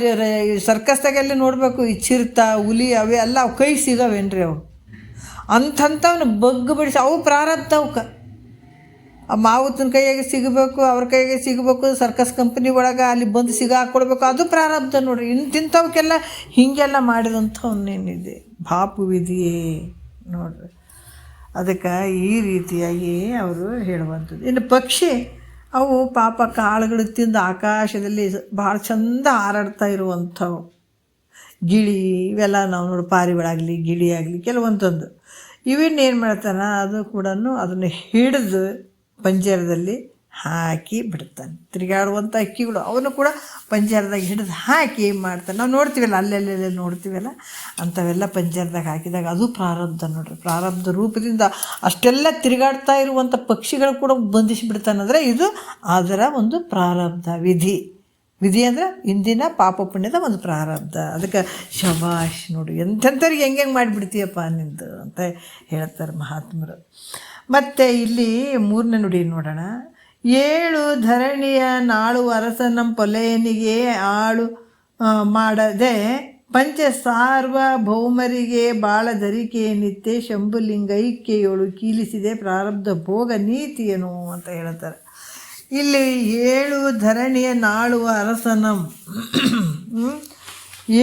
ಸರ್ಕಸ್ದಾಗೆಲ್ಲ ನೋಡಬೇಕು, ಈ ಚಿರತ, ಹುಲಿ ಅವೇ ಎಲ್ಲ ಅವು ಕೈ ಸಿಗವೇನ್ರಿ ಅವು. ಅಂಥವನ್ನ ಬಗ್ಗು ಬಿಡಿಸಿ ಅವು ಪ್ರಾರಬ್ಧ. ಅವಕ್ಕೆ ಆ ಮಾವುತನ ಕೈಯಾಗೆ ಸಿಗಬೇಕು, ಅವ್ರ ಕೈಯಾಗೆ ಸಿಗಬೇಕು, ಸರ್ಕಸ್ ಕಂಪ್ನಿ ಒಳಗೆ ಅಲ್ಲಿ ಬಂದು ಹಾಕ್ಕೊಡ್ಬೇಕು, ಅದು ಪ್ರಾರಬ್ಧ ನೋಡ್ರಿ. ಇಂಥವಕ್ಕೆಲ್ಲ ಹೀಗೆಲ್ಲ ಮಾಡಿದಂಥವನ್ನೇನಿದೆ, ಪಾಪು ವಿಧಿಯೇ ನೋಡ್ರಿ. ಅದಕ್ಕೆ ಈ ರೀತಿಯಾಗಿ ಅವರು ಹೇಳುವಂಥದ್ದು. ಇನ್ನು ಪಕ್ಷಿ, ಅವು ಪಾಪ ಕಾಳುಗಳು ತಿಂದು ಆಕಾಶದಲ್ಲಿ ಭಾಳ ಚಂದ ಹಾರಾಡ್ತಾ ಇರುವಂಥವು. ಗಿಳಿ ಇವೆಲ್ಲ ನಾವು ನೋಡಿ, ಪಾರಿವಾಳಾಗಲಿ ಗಿಳಿ ಆಗಲಿ ಕೆಲವೊಂದೊಂದು ಇವನ್ನೇನು ಮಾಡ್ತಾನೆ, ಅದು ಕೂಡ ಅದನ್ನು ಹಿಡಿದು ಪಂಜರದಲ್ಲಿ ಹಾಕಿ ಬಿಡ್ತಾನೆ. ತಿರುಗಾಡುವಂಥ ಅಕ್ಕಿಗಳು ಅವನು ಕೂಡ ಪಂಜರದಾಗ ಹಿಡಿದು ಹಾಕಿ ಮಾಡ್ತಾನೆ. ನಾವು ನೋಡ್ತೀವಲ್ಲ, ಅಲ್ಲೆಲ್ಲೆಲ್ಲ ನೋಡ್ತೀವಲ್ಲ, ಅಂಥವೆಲ್ಲ ಪಂಜರದಾಗ ಹಾಕಿದಾಗ ಅದು ಪ್ರಾರಬ್ಧ ನೋಡ್ರಿ. ಪ್ರಾರಬ್ಧ ರೂಪದಿಂದ ಅಷ್ಟೆಲ್ಲ ತಿರುಗಾಡ್ತಾ ಇರುವಂಥ ಪಕ್ಷಿಗಳು ಕೂಡ ಬಂಧಿಸಿಬಿಡ್ತಾನಂದರೆ ಇದು ಅದರ ಒಂದು ಪ್ರಾರಬ್ಧ ವಿಧಿ ಅಂದರೆ ಇಂದಿನ ಪಾಪ ಪುಣ್ಯದ ಒಂದು ಪ್ರಾರಬ್ಧ. ಅದಕ್ಕೆ ಶಬಾಷ್ ನೋಡಿ, ಎಂಥವ್ರಿಗೆ ಹೆಂಗೆ ಮಾಡಿಬಿಡ್ತೀಯಪ್ಪ ನಿಂದು ಅಂತ ಹೇಳ್ತಾರೆ ಮಹಾತ್ಮರು. ಮತ್ತು ಇಲ್ಲಿ ಮೂರನೇ ನುಡಿ ನೋಡೋಣ. 7 ಧರಣಿಯ ನಾಳು ಅರಸನಂ ಪೊಲೆಯನಿಗೆ ಆಳು ಮಾಡದೆ ಪಂಚ ಸಾರ್ವಭೌಮರಿಗೆ ಬಾಳಧರಿಕೆ ನಿತ್ಯ ಶಂಭುಲಿಂಗ ಐಕ್ಯೆಯೋಳು ಕೀಲಿಸಿದೆ ಪ್ರಾರಬ್ಧ ಭೋಗ ನೀತಿಯನು ಅಂತ ಹೇಳ್ತಾರೆ. ಇಲ್ಲಿ 7 ಧರಣಿಯ ನಾಳುವ ಅರಸನಂ,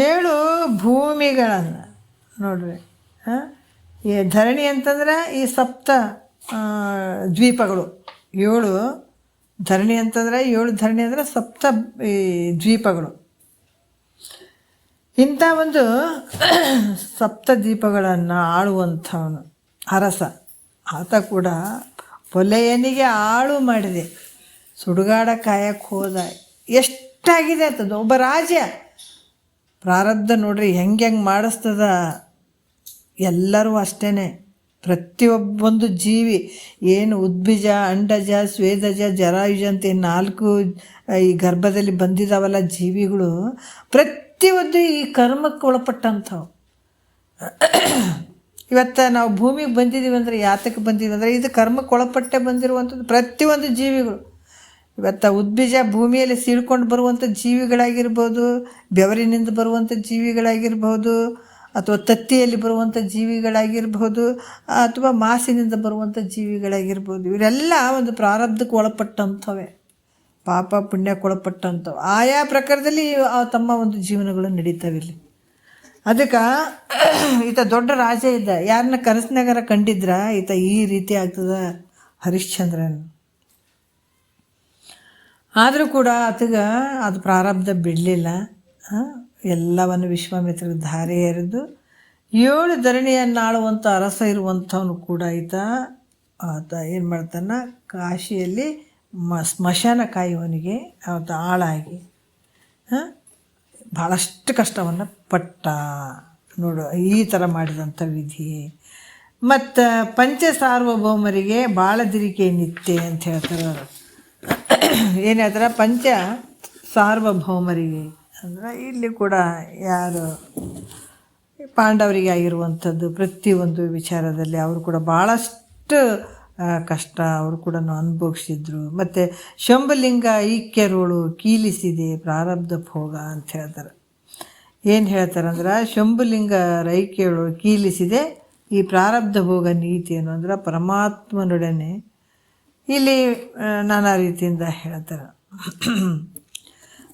7 ಭೂಮಿಗಳನ್ನು ನೋಡ್ರಿ. ಧರಣಿ ಅಂತಂದ್ರೆ ಈ ಸಪ್ತ ದ್ವೀಪಗಳು. 7 ಧರಣಿ ಅಂತಂದರೆ 7 ಧರಣಿ ಅಂದರೆ ಸಪ್ತ ಈ ದ್ವೀಪಗಳು. ಇಂಥ ಒಂದು ಸಪ್ತ ದ್ವೀಪಗಳನ್ನು ಆಳುವಂಥವನು ಅರಸ. ಆತ ಕೂಡ ಪೊಲೆಯನಿಗೆ ಆಳು ಮಾಡಿದೆ, ಸುಡುಗಾಡ ಕಾಯಕ್ಕೆ ಹೋದ. ಎಷ್ಟಾಗಿದೆ ಅಂತದ್ದು ಒಬ್ಬ ರಾಜ. ಪ್ರಾರಬ್ಧ ನೋಡ್ರಿ ಹೆಂಗೆ ಮಾಡಿಸ್ತದ. ಎಲ್ಲರೂ ಅಷ್ಟೇ, ಪ್ರತಿಯೊಬ್ಬೊಂದು ಜೀವಿ ಏನು ಉದ್ಭಿಜ, ಅಂಡಜ, ಸ್ವೇದಜ, ಜರಾಯುಜ ಅಂತ 4 ಈ ಗರ್ಭದಲ್ಲಿ ಬಂದಿದ್ದಾವಲ್ಲ ಜೀವಿಗಳು, ಪ್ರತಿಯೊಂದು ಈ ಕರ್ಮಕ್ಕೆ ಒಳಪಟ್ಟಂಥವು. ಇವತ್ತು ನಾವು ಭೂಮಿಗೆ ಬಂದಿದ್ದೀವಿ ಅಂದರೆ ಯಾತಕ್ಕೆ ಬಂದೀವಿ ಅಂದರೆ ಇದು ಕರ್ಮಕ್ಕೆ ಒಳಪಟ್ಟೆ ಬಂದಿರುವಂಥದ್ದು ಪ್ರತಿಯೊಂದು ಜೀವಿಗಳು. ಇವತ್ತು ಉದ್ಬೀಜ ಭೂಮಿಯಲ್ಲಿ ಸೀಳ್ಕೊಂಡು ಬರುವಂಥ ಜೀವಿಗಳಾಗಿರ್ಬೋದು, ಬೆವರಿನಿಂದ ಬರುವಂಥ ಜೀವಿಗಳಾಗಿರ್ಬೋದು, ಅಥವಾ ತತ್ತಿಯಲ್ಲಿ ಬರುವಂಥ ಜೀವಿಗಳಾಗಿರ್ಬೋದು, ಅಥವಾ ಮಾಸಿನಿಂದ ಬರುವಂಥ ಜೀವಿಗಳಾಗಿರ್ಬೋದು. ಇವರೆಲ್ಲ ಒಂದು ಪ್ರಾರಬ್ಧಕ್ಕೆ ಒಳಪಟ್ಟಂಥವೇ, ಪಾಪ ಪುಣ್ಯಕ್ಕೆ ಒಳಪಟ್ಟಂಥವು. ಆಯಾ ಪ್ರಕಾರದಲ್ಲಿ ತಮ್ಮ ಒಂದು ಜೀವನಗಳು ನಡೀತಾವೆ ಇಲ್ಲಿ. ಅದಕ್ಕೆ ಈತ ದೊಡ್ಡ ರಾಜ ಇದ್ದ. ಯಾರನ್ನ ಕನಸಿನಾಗಾರ ಕಂಡಿದ್ರ ಈತ ಈ ರೀತಿ ಆಗ್ತದ ಹರಿಶ್ಚಂದ್ರನ್. ಆದರೂ ಕೂಡ ಆತಗೆ ಅದು ಪ್ರಾರಬ್ಧ ಬಿಡಲಿಲ್ಲ. ಎಲ್ಲವನ್ನು ವಿಶ್ವಾಮಿತ್ರಗೆ ಧಾರೆ ಎರೆದು 7 ಧರಣಿಯನ್ನು ಆಳುವಂಥ ಅರಸ ಇರುವಂಥವನು ಕೂಡ ಆತ ಏನು ಮಾಡ್ತಾನೆ, ಕಾಶಿಯಲ್ಲಿ ಸ್ಮಶಾನ ಕಾಯುವನಿಗೆ ಆತ ಆಳಾಗಿ ಭಾಳಷ್ಟು ಕಷ್ಟವನ್ನು ಪಟ್ಟ. ನೋಡು ಈ ಥರ ಮಾಡಿದಂಥ ವಿಧಿ. ಮತ್ತು ಪಂಚ ಸಾರ್ವಭೌಮರಿಗೆ ಬಾಳದಿರಿಕೆ ನಿತ್ಯ ಅಂತ ಹೇಳ್ತಾರೆ ಅವರು. ಏನು ಹೇಳ್ತಾರೆ, ಪಂಚ ಸಾರ್ವಭೌಮರಿಗೆ ಅಂದರೆ ಇಲ್ಲಿ ಕೂಡ ಯಾರು ಪಾಂಡವರಿಗೆ ಆಗಿರುವಂಥದ್ದು ಪ್ರತಿಯೊಂದು ವಿಚಾರದಲ್ಲಿ ಅವರು ಕೂಡ ಭಾಳಷ್ಟು ಕಷ್ಟ ಅವರು ಕೂಡ ಅನುಭವಿಸಿದ್ರು. ಮತ್ತು ಶಂಭುಲಿಂಗ ಈಕ್ಯರೋಳು ಕೀಲಿಸಿದೆ ಪ್ರಾರಬ್ಧ ಭೋಗ ಅಂತ ಹೇಳ್ತಾರೆ. ಏನು ಹೇಳ್ತಾರೆ ಅಂದ್ರೆ, ಶಂಭುಲಿಂಗ ರೈಕ್ಯಳು ಕೀಲಿಸಿದೆ ಈ ಪ್ರಾರಬ್ಧ ಭೋಗ ನೀತಿಯನ್ನು ಅಂದ್ರೆ ಪರಮಾತ್ಮನೊಡನೆ ಇಲ್ಲಿ ನಾನಾ ರೀತಿಯಿಂದ ಹೇಳ್ತಾರೆ.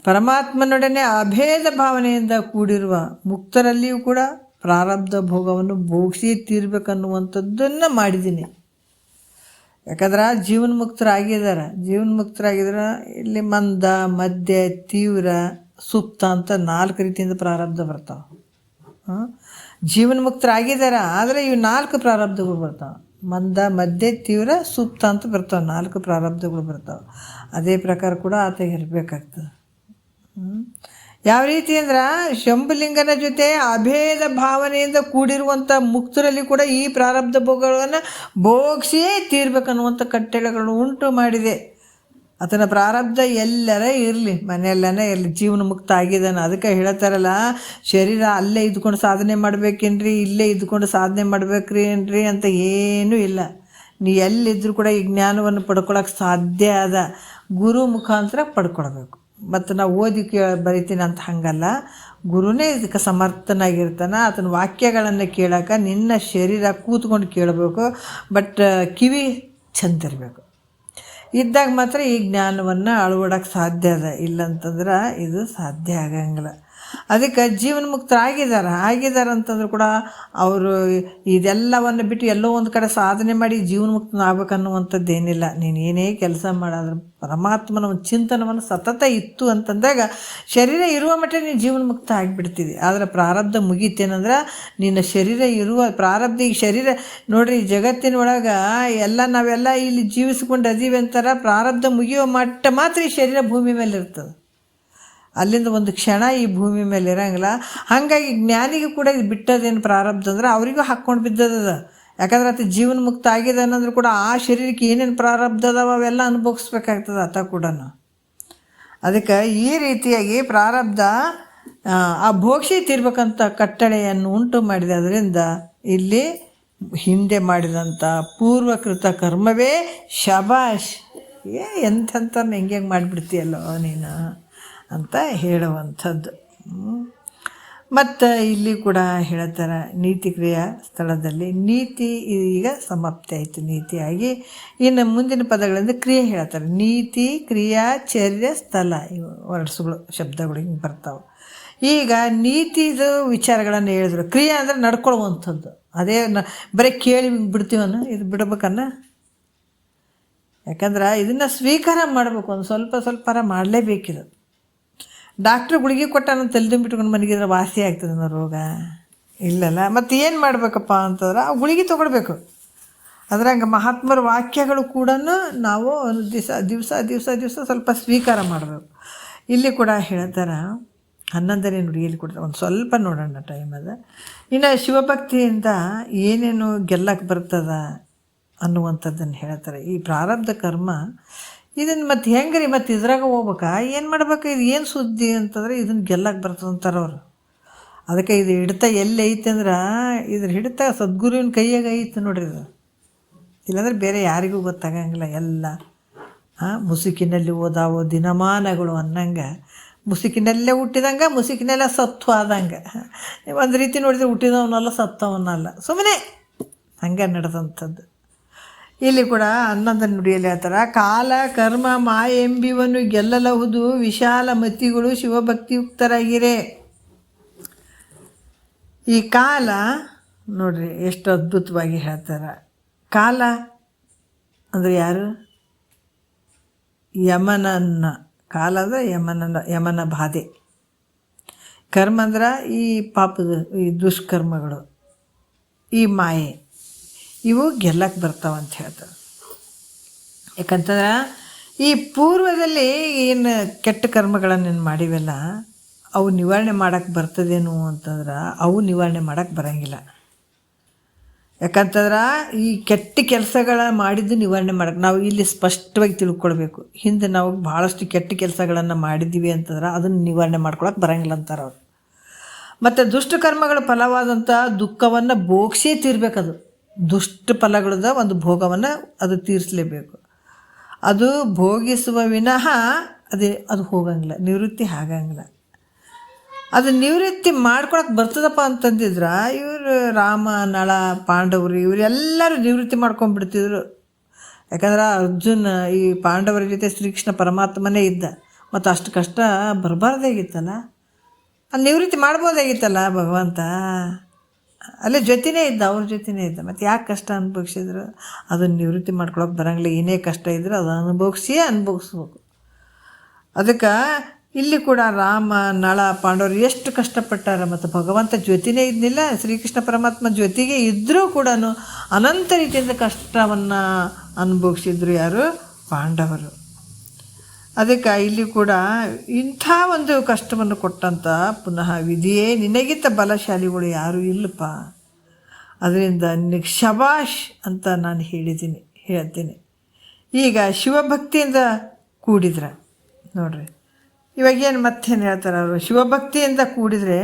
ಪರಮಾತ್ಮನೊಡನೆ ಅಭೇದ ಭಾವನೆಯಿಂದ ಕೂಡಿರುವ ಮುಕ್ತರಲ್ಲಿಯೂ ಕೂಡ ಪ್ರಾರಬ್ಧ ಭೋಗವನ್ನು ಭೋಗಿಸಿ ತೀರ್ಬೇಕನ್ನುವಂಥದ್ದನ್ನು ಮಾಡಿದ್ದೀನಿ. ಯಾಕಂದ್ರೆ ಜೀವನ್ಮುಕ್ತರಾಗಿದ್ದಾರೆ. ಜೀವನ್ಮುಕ್ತರಾಗಿದ್ರೆ ಇಲ್ಲಿ ಮಂದ, ಮಧ್ಯ, ತೀವ್ರ, ಸುಪ್ತ ಅಂತ 4 ರೀತಿಯಿಂದ ಪ್ರಾರಬ್ಧ ಬರ್ತಾವೆ. ಜೀವನ್ಮುಕ್ತರಾಗಿದ್ದಾರೆ, ಆದರೆ ಇವು 4 ಪ್ರಾರಬ್ಧಗಳು ಬರ್ತಾವೆ. ಮಂದ, ಮಧ್ಯ, ತೀವ್ರ, ಸುಪ್ತ ಅಂತ ಬರ್ತಾವೆ. 4 ಪ್ರಾರಬ್ಧಗಳು ಬರ್ತಾವೆ. ಅದೇ ಪ್ರಕಾರ ಕೂಡ ಆತ ಇರಬೇಕಾಗ್ತದೆ. ಯಾವ ರೀತಿ ಅಂದ್ರೆ, ಶಂಭುಲಿಂಗನ ಜೊತೆ ಅಭೇದ ಭಾವನೆಯಿಂದ ಕೂಡಿರುವಂಥ ಮುಕ್ತರಲ್ಲಿ ಕೂಡ ಈ ಪ್ರಾರಬ್ಧ ಭೋಗಗಳನ್ನು ಭೋಗಿಸಿಯೇ ತೀರ್ಬೇಕನ್ನುವಂಥ ಕಟ್ಟಳೆಗಳನ್ನು ಉಂಟು ಮಾಡಿದೆ. ಆತನ ಪ್ರಾರಬ್ಧ ಎಲ್ಲರ ಇರಲಿ, ಮನೆಯಲ್ಲನೇ ಇರಲಿ, ಜೀವನ ಮುಕ್ತ ಆಗಿದ್ದಾನೆ. ಅದಕ್ಕೆ ಹೇಳ್ತಾರಲ್ಲ, ಶರೀರ ಅಲ್ಲೇ ಇದ್ಕೊಂಡು ಸಾಧನೆ ಮಾಡ್ಬೇಕೇನ್ರಿ, ಇಲ್ಲೇ ಇದ್ಕೊಂಡು ಸಾಧನೆ ಮಾಡ್ಬೇಕ್ರಿ ಏನ್ರಿ ಅಂತ ಏನೂ ಇಲ್ಲ. ನೀ ಎಲ್ಲಿದ್ದರೂ ಕೂಡ ಈ ಜ್ಞಾನವನ್ನು ಪಡ್ಕೊಳಕ್ಕೆ ಸಾಧ್ಯ ಅದ. ಗುರು ಮುಖಾಂತರ ಪಡ್ಕೊಳ್ಬೇಕು. ಮತ್ತು ನಾವು ಓದಿ ಬರಿತೀನಿ ಅಂತ ಹಾಗಲ್ಲ, ಗುರುನೇ ಇದಕ್ಕೆ ಸಮರ್ಥನಾಗಿರ್ತಾನೆ. ಆತನ ವಾಕ್ಯಗಳನ್ನು ಕೇಳೋಕೆ ನಿನ್ನ ಶರೀರ ಕೂತ್ಕೊಂಡು ಕೇಳಬೇಕು, ಬಟ್ ಕಿವಿ ಚಂದ ಇರಬೇಕು. ಇದ್ದಾಗ ಮಾತ್ರ ಈ ಜ್ಞಾನವನ್ನು ಅಳವಡಕ್ಕೆ ಸಾಧ್ಯ ಅದ. ಇಲ್ಲಂತಂದ್ರೆ ಇದು ಸಾಧ್ಯ ಆಗಂಗಿಲ್ಲ. ಅದಕ್ಕೆ ಜೀವನ್ಮುಕ್ತರಾಗಿದ್ದಾರೆ ಅಂತಂದ್ರೆ ಕೂಡ ಅವರು ಇದೆಲ್ಲವನ್ನು ಬಿಟ್ಟು ಎಲ್ಲೋ ಒಂದು ಕಡೆ ಸಾಧನೆ ಮಾಡಿ ಜೀವನ್ಮುಕ್ತನಾಗಬೇಕನ್ನುವಂಥದ್ದು ಏನಿಲ್ಲ. ನೀನು ಏನೇ ಕೆಲಸ ಮಾಡೋದ್ರ ಪರಮಾತ್ಮನ ಒಂದು ಚಿಂತನವನ್ನು ಸತತ ಇತ್ತು ಅಂತಂದಾಗ ಶರೀರ ಇರುವ ಮಟ್ಟ ನೀನು ಜೀವನ್ಮುಕ್ತ ಆಗಿಬಿಡ್ತಿದ್ದಿ. ಆದರೆ ಪ್ರಾರಬ್ಧ ಮುಗೀತೇನಂದ್ರೆ ನಿನ್ನ ಶರೀರ ಇರುವ ಪ್ರಾರಬ್ಧ, ಈ ಶರೀರ ನೋಡ್ರಿ, ಜಗತ್ತಿನೊಳಗೆ ನಾವೆಲ್ಲ ಇಲ್ಲಿ ಜೀವಿಸ್ಕೊಂಡು ಅದೀವಿ ಅಂತಾರೆ. ಪ್ರಾರಬ್ಧ ಮುಗಿಯೋ ಮಟ್ಟ ಮಾತ್ರ ಈ ಶರೀರ ಭೂಮಿ ಮೇಲೆ ಇರ್ತದೆ. ಅಲ್ಲಿಂದ ಒಂದು ಕ್ಷಣ ಈ ಭೂಮಿ ಮೇಲೆ ಇರೋಂಗಿಲ್ಲ. ಹಾಗಾಗಿ ಜ್ಞಾನಿಗೂ ಕೂಡ ಇದು ಬಿಟ್ಟದೇನು ಪ್ರಾರಬ್ಧ ಅಂದ್ರೆ ಅವರಿಗೂ ಹಾಕ್ಕೊಂಡು ಬಿದ್ದದ. ಯಾಕಂದ್ರೆ ಆತ ಜೀವನ್ಮುಕ್ತ ಆಗಿದೆ ಅನ್ನೋದ್ರು ಕೂಡ ಆ ಶರೀರಕ್ಕೆ ಏನೇನು ಪ್ರಾರಬ್ಧ ಅದಾವ ಅವೆಲ್ಲ ಅನುಭವಿಸ್ಬೇಕಾಗ್ತದೆ ಆತ ಕೂಡ. ಅದಕ್ಕೆ ಈ ರೀತಿಯಾಗಿ ಪ್ರಾರಬ್ಧ ಆ ಭೋಗಿಸಿ ತೀರ್ಬೇಕಂತ ಕಟ್ಟಳೆಯನ್ನು ಉಂಟು ಮಾಡಿದೆ. ಅದರಿಂದ ಇಲ್ಲಿ ಹಿಂದೆ ಮಾಡಿದಂಥ ಪೂರ್ವಕೃತ ಕರ್ಮವೇ ಶಬಾಷ್, ಎಂಥಂಥವ್ರನ್ನ ಹೆಂಗೆ ಮಾಡಿಬಿಡ್ತೀಯಲ್ಲೋ ನೀನು ಅಂತ ಹೇಳುವಂಥದ್ದು. ಮತ್ತು ಇಲ್ಲಿ ಕೂಡ ಹೇಳ್ತಾರೆ, ನೀತಿ ಕ್ರಿಯಾ ಸ್ಥಳದಲ್ಲಿ ನೀತಿ ಈಗ ಸಮಾಪ್ತಿ ಆಯಿತು. ನೀತಿಯಾಗಿ ಇನ್ನು ಮುಂದಿನ ಪದಗಳಿಂದ ಕ್ರಿಯೆ ಹೇಳ್ತಾರೆ. ನೀತಿ, ಕ್ರಿಯಾ, ಚರ್ಯ, ಸ್ಥಳ, ಇವು ವರ್ಡ್ಸ್ಗಳು, ಶಬ್ದಗಳು ಹಿಂಗೆ ಬರ್ತಾವೆ. ಈಗ ನೀತಿದು ವಿಚಾರಗಳನ್ನು ಹೇಳಿದ್ರು. ಕ್ರಿಯೆ ಅಂದರೆ ನಡ್ಕೊಳ್ಳುವಂಥದ್ದು. ಅದೇ ಬರೀ ಕೇಳಿ ಬಿಡ್ತೀವನ್ನ, ಇದು ಬಿಡ್ಬೇಕನ್ನ. ಯಾಕಂದ್ರೆ ಇದನ್ನು ಸ್ವೀಕಾರ ಮಾಡಬೇಕು, ಒಂದು ಸ್ವಲ್ಪ ಮಾಡಲೇಬೇಕಿದು. ಡಾಕ್ಟ್ರು ಗುಳಿಗೆ ಕೊಟ್ಟಾನ ತಲೆದುಂಬಿಟ್ಕೊಂಡು ಮನೆಗಿದ್ರೆ ವಾಸಿ ಆಗ್ತದೆ ಅನ್ನೋ ರೋಗ ಇಲ್ಲಲ್ಲ. ಮತ್ತು ಏನು ಮಾಡಬೇಕಪ್ಪ ಅಂತಂದ್ರೆ ಆ ಗುಳಿಗೆ ತೊಗೊಳ್ಬೇಕು. ಅದ್ರಂಗೆ ಮಹಾತ್ಮರ ವಾಕ್ಯಗಳು ಕೂಡ ನಾವು ಒಂದು ದಿವಸ ಸ್ವಲ್ಪ ಸ್ವೀಕಾರ ಮಾಡಬೇಕು. ಇಲ್ಲಿ ಕೂಡ ಹೇಳ್ತಾರೆ 11ನೇ ನುಡಿಯಲ್ಲಿ ಕೊಡ್ತಾರೆ. ಒಂದು ಸ್ವಲ್ಪ ನೋಡೋಣ, ಟೈಮ್ ಅದ. ಇನ್ನು ಶಿವಭಕ್ತಿಯಿಂದ ಏನೇನು ಗೆಲ್ಲಕ್ಕೆ ಬರ್ತದ ಅನ್ನುವಂಥದ್ದನ್ನು ಹೇಳ್ತಾರೆ. ಈ ಪ್ರಾರಬ್ಧ ಕರ್ಮ ಇದನ್ನು ಮತ್ತು ಹೆಂಗೆ ರೀ, ಮತ್ತು ಇದ್ರಾಗ ಹೋಗ್ಬೇಕಾ, ಏನು ಮಾಡ್ಬೇಕು, ಇದು ಏನು ಸುದ್ದಿ ಅಂತಂದರೆ ಇದನ್ನು ಗೆಲ್ಲಕ್ಕೆ ಬರ್ತದೆ ಅಂತಾರೆ ಅವರು. ಅದಕ್ಕೆ ಇದು ಹಿಡಿತ ಎಲ್ಲಿ ಐತೆ ಅಂದ್ರೆ ಇದ್ರ ಹಿಡಿತ ಸದ್ಗುರುವಿನ ಕೈಯಾಗ ಐತೆ ನೋಡ್ರಿ ಇದು. ಇಲ್ಲಾಂದ್ರೆ ಬೇರೆ ಯಾರಿಗೂ ಗೊತ್ತಾಗಂಗಿಲ್ಲ. ಎಲ್ಲ ಮುಸುಕಿನಲ್ಲಿ ಓದಾವೋ ದಿನಮಾನಗಳು ಅನ್ನಂಗೆ, ಮುಸುಕಿನಲ್ಲೇ ಹುಟ್ಟಿದಂಗೆ ಮುಸುಕಿನೆಲ್ಲ ಸತ್ತು ಆದಂಗೆ. ಒಂದು ರೀತಿ ನೋಡಿದ್ರೆ ಹುಟ್ಟಿದವನಲ್ಲ ಸತ್ತವನಲ್ಲ, ಸುಮ್ಮನೆ ಹಂಗೆ ನಡೆದಂಥದ್ದು. ಇಲ್ಲಿ ಕೂಡ 11ನೇ ನುಡಿಯಲ್ಲಿ ಹೇಳ್ತಾರೆ, ಕಾಲ ಕರ್ಮ ಮಾಯ ಎಂಬಿವನ್ನು ಗೆಲ್ಲಲಹುದು ವಿಶಾಲ ಮತಿಗಳು ಶಿವಭಕ್ತಿಯುಕ್ತರಾಗಿರೆ. ಈ ಕಾಲ ನೋಡ್ರಿ ಎಷ್ಟು ಅದ್ಭುತವಾಗಿ ಹೇಳ್ತಾರೆ. ಕಾಲ ಅಂದರೆ ಯಾರು? ಯಮನನ್ನ. ಕಾಲ ಅಂದರೆ ಯಮನ ಬಾಧೆ. ಕರ್ಮ ಅಂದ್ರೆ ಈ ಪಾಪದ ಈ ದುಷ್ಕರ್ಮಗಳು, ಈ ಮಾಯೆ, ಇವು ಗೆಲ್ಲಕ್ಕೆ ಬರ್ತಾವಂತ ಹೇಳ್ತಾರೆ. ಯಾಕಂತಂದ್ರೆ ಈ ಪೂರ್ವದಲ್ಲಿ ಏನು ಕೆಟ್ಟ ಕರ್ಮಗಳನ್ನು ಮಾಡಿವೆಲ್ಲ ಅವು ನಿವಾರಣೆ ಮಾಡೋಕ್ಕೆ ಬರ್ತದೇನು ಅಂತಂದ್ರೆ ಅವು ನಿವಾರಣೆ ಮಾಡೋಕ್ಕೆ ಬರೋಂಗಿಲ್ಲ. ಯಾಕಂತಂದ್ರೆ ಈ ಕೆಟ್ಟ ಕೆಲಸಗಳ ಮಾಡಿದ್ದು ನಿವಾರಣೆ ಮಾಡೋಕ್ಕೆ ನಾವು ಇಲ್ಲಿ ಸ್ಪಷ್ಟವಾಗಿ ತಿಳ್ಕೊಳ್ಬೇಕು. ಹಿಂದೆ ನಾವು ಭಾಳಷ್ಟು ಕೆಟ್ಟ ಕೆಲಸಗಳನ್ನು ಮಾಡಿದ್ದೀವಿ ಅಂತಂದ್ರೆ ಅದನ್ನು ನಿವಾರಣೆ ಮಾಡ್ಕೊಳಕ್ಕೆ ಬರೋಂಗಿಲ್ಲ ಅಂತಾರೆ ಅವರು. ಮತ್ತು ದುಷ್ಟ ಕರ್ಮಗಳ ಫಲವಾದಂಥ ದುಃಖವನ್ನು ಭೋಗಿಸೇ ತೀರ್ಬೇಕದು. ದುಷ್ಟ ಫಲಗಳದ ಒಂದು ಭೋಗವನ್ನು ಅದು ತೀರಿಸಲೇಬೇಕು. ಅದು ಭೋಗಿಸುವ ವಿನಃ ಅದು ಹೋಗಂಗಿಲ್ಲ, ನಿವೃತ್ತಿ ಆಗಂಗಿಲ್ಲ. ಅದು ನಿವೃತ್ತಿ ಮಾಡ್ಕೊಳಕ್ಕೆ ಬರ್ತದಪ್ಪ ಅಂತಂದಿದ್ರೆ ಇವರು ರಾಮ, ನಳ, ಪಾಂಡವರು ಇವರೆಲ್ಲರೂ ನಿವೃತ್ತಿ ಮಾಡ್ಕೊಂಡ್ಬಿಡ್ತಿದ್ರು. ಯಾಕಂದ್ರೆ ಅರ್ಜುನ ಈ ಪಾಂಡವರ ಜೊತೆ ಶ್ರೀಕೃಷ್ಣ ಪರಮಾತ್ಮನೇ ಇದ್ದ. ಮತ್ತು ಅಷ್ಟು ಕಷ್ಟ ಬರಬಾರ್ದಾಗಿತ್ತಲ್ಲ, ಅದು ನಿವೃತ್ತಿ ಮಾಡ್ಬೋದಾಗಿತ್ತಲ್ಲ ಭಗವಂತ. ಅಲ್ಲೇ ಜೊತೆನೇ ಇದ್ದ, ಅವ್ರ ಜೊತೆನೇ ಇದ್ದ. ಮತ್ತು ಯಾಕೆ ಕಷ್ಟ ಅನುಭವಿಸಿದ್ರು? ಅದನ್ನು ನಿವೃತ್ತಿ ಮಾಡ್ಕೊಳಕ್ಕೆ ಬರೋಂಗಿಲ್ಲ. ಏನೇ ಕಷ್ಟ ಇದ್ದರೂ ಅದು ಅನುಭವಿಸ್ಬೇಕು. ಅದಕ್ಕೆ ಇಲ್ಲಿ ಕೂಡ ರಾಮ, ನಳ, ಪಾಂಡವರು ಎಷ್ಟು ಕಷ್ಟಪಟ್ಟಾರ. ಮತ್ತು ಭಗವಂತ ಜೊತೆನೇ ಇದ್ದಿಲ್ಲ, ಶ್ರೀಕೃಷ್ಣ ಪರಮಾತ್ಮ ಜೊತೆಗೆ ಇದ್ದರೂ ಕೂಡ ಅನಂತ ರೀತಿಯಿಂದ ಕಷ್ಟವನ್ನು ಅನುಭವಿಸಿದ್ರು ಯಾರು? ಪಾಂಡವರು. ಅದಕ್ಕೆ ಇಲ್ಲಿ ಕೂಡ ಇಂಥ ಒಂದು ಕಷ್ಟವನ್ನು ಕೊಟ್ಟಂಥ ಪುನಃ ವಿಧಿಯೇ ನಿನಗಿಂತ ಬಲಶಾಲಿಗಳು ಯಾರೂ ಇಲ್ಲಪ್ಪ. ಅದರಿಂದ ನಿನಗೆ ಶಬಾಷ್ ಅಂತ ನಾನು ಹೇಳ್ತೀನಿ. ಈಗ ಶಿವಭಕ್ತಿಯಿಂದ ಕೂಡಿದ್ರೆ ನೋಡ್ರಿ, ಇವಾಗೇನು ಮತ್ತೇನು ಹೇಳ್ತಾರೆ ಅವರು? ಶಿವಭಕ್ತಿಯಿಂದ ಕೂಡಿದರೆ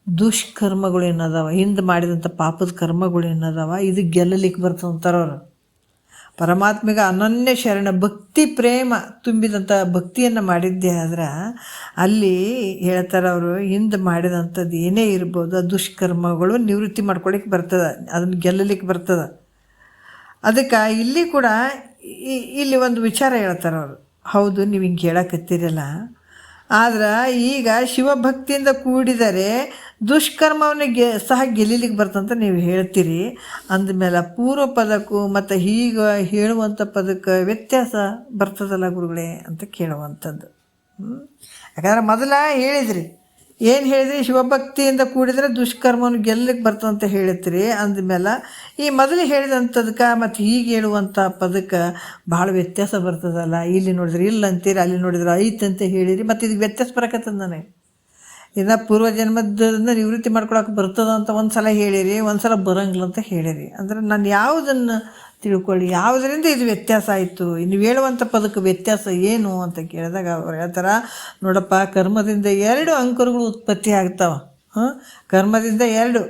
ದುಷ್ಕರ್ಮಗಳು ಏನದಾವ, ಹಿಂದೆ ಮಾಡಿದಂಥ ಪಾಪದ ಕರ್ಮಗಳು ಏನದಾವ, ಇದು ಗೆಲ್ಲಲಿಕ್ಕೆ ಬರ್ತದಂತಾರೆ ಅವರು. ಪರಮಾತ್ಮೆಗೆ ಅನನ್ಯ ಶರಣ ಭಕ್ತಿ ಪ್ರೇಮ ತುಂಬಿದಂಥ ಭಕ್ತಿಯನ್ನು ಮಾಡಿದ್ದೆ ಆದ್ರೆ ಅಲ್ಲಿ ಹೇಳ್ತಾರೆ ಅವರು, ಹಿಂದೆ ಮಾಡಿದಂಥದ್ದು ಏನೇ ಇರ್ಬೋದು ಆ ದುಷ್ಕರ್ಮಗಳು ನಿವೃತ್ತಿ ಮಾಡ್ಕೊಳ್ಳಿಕ್ಕೆ ಬರ್ತದೆ, ಅದನ್ನು ಗೆಲ್ಲಲಿಕ್ಕೆ ಬರ್ತದೆ. ಅದಕ್ಕೆ ಇಲ್ಲಿ ಕೂಡ ಇಲ್ಲಿ ಒಂದು ವಿಚಾರ ಹೇಳ್ತಾರೆ ಅವರು. ಹೌದು, ನೀವು ಹಿಂಗೆ ಹೇಳಕತ್ತೀರಲ್ಲ, ಆದ್ರೆ ಈಗ ಶಿವಭಕ್ತಿಯಿಂದ ಕೂಡಿದರೆ ದುಷ್ಕರ್ಮವನ್ನು ಸಹ ಗೆಲ್ಲಲಿಕ್ಕೆ ಬರ್ತಂತ ನೀವು ಹೇಳ್ತೀರಿ. ಅಂದಮೇಲೆ ಪೂರ್ವ ಪದಕ್ಕೂ ಮತ್ತು ಹೀಗೆ ಹೇಳುವಂಥ ಪದಕ್ಕೆ ವ್ಯತ್ಯಾಸ ಬರ್ತದಲ್ಲ ಗುರುಗಳೇ ಅಂತ ಕೇಳುವಂಥದ್ದು. ಯಾಕಂದ್ರೆ ಮೊದಲ ಹೇಳಿದ್ರಿ, ಏನು ಹೇಳಿದ್ರಿ? ಶಿವಭಕ್ತಿಯಿಂದ ಕೂಡಿದರೆ ದುಷ್ಕರ್ಮವನ್ನು ಗೆಲ್ಲಲಿಕ್ಕೆ ಬರ್ತದಂತ ಹೇಳ್ತೀರಿ. ಅಂದಮೇಲೆ ಈ ಮೊದಲು ಹೇಳಿದಂಥದಕ್ಕೆ ಮತ್ತು ಹೀಗೆ ಹೇಳುವಂಥ ಪದಕ್ಕೆ ಭಾಳ ವ್ಯತ್ಯಾಸ ಬರ್ತದಲ್ಲ. ಇಲ್ಲಿ ನೋಡಿದ್ರೆ ಇಲ್ಲ ಅಂತೀರಿ, ಅಲ್ಲಿ ನೋಡಿದ್ರೆ ಐತಂತ ಹೇಳಿರಿ. ಮತ್ತು ಇದಕ್ಕೆ ವ್ಯತ್ಯಾಸ ಬರಕತ್ತದ ನನಗೆ. ಇನ್ನು ಪೂರ್ವಜನ್ಮದನ್ನ ನಿವೃತ್ತಿ ಮಾಡ್ಕೊಳಕ್ಕೆ ಬರ್ತದ ಅಂತ ಒಂದು ಸಲ ಹೇಳಿರಿ, ಒಂದು ಸಲ ಬರೋಂಗಿಲ್ಲ ಅಂತ ಹೇಳಿರಿ. ಅಂದರೆ ನಾನು ಯಾವುದನ್ನು ತಿಳ್ಕೊಳ್ಳಿ, ಯಾವುದರಿಂದ ಇದು ವ್ಯತ್ಯಾಸ ಆಯಿತು, ನೀವು ಹೇಳುವಂಥ ಪದಕ್ಕೆ ವ್ಯತ್ಯಾಸ ಏನು ಅಂತ ಕೇಳಿದಾಗ ಅವ್ರು ಹೇಳ್ತಾರೆ, ನೋಡಪ್ಪ, ಕರ್ಮದಿಂದ 2 ಅಂಕುರಗಳು ಉತ್ಪತ್ತಿ ಆಗ್ತಾವೆ. ಕರ್ಮದಿಂದ ಎರಡು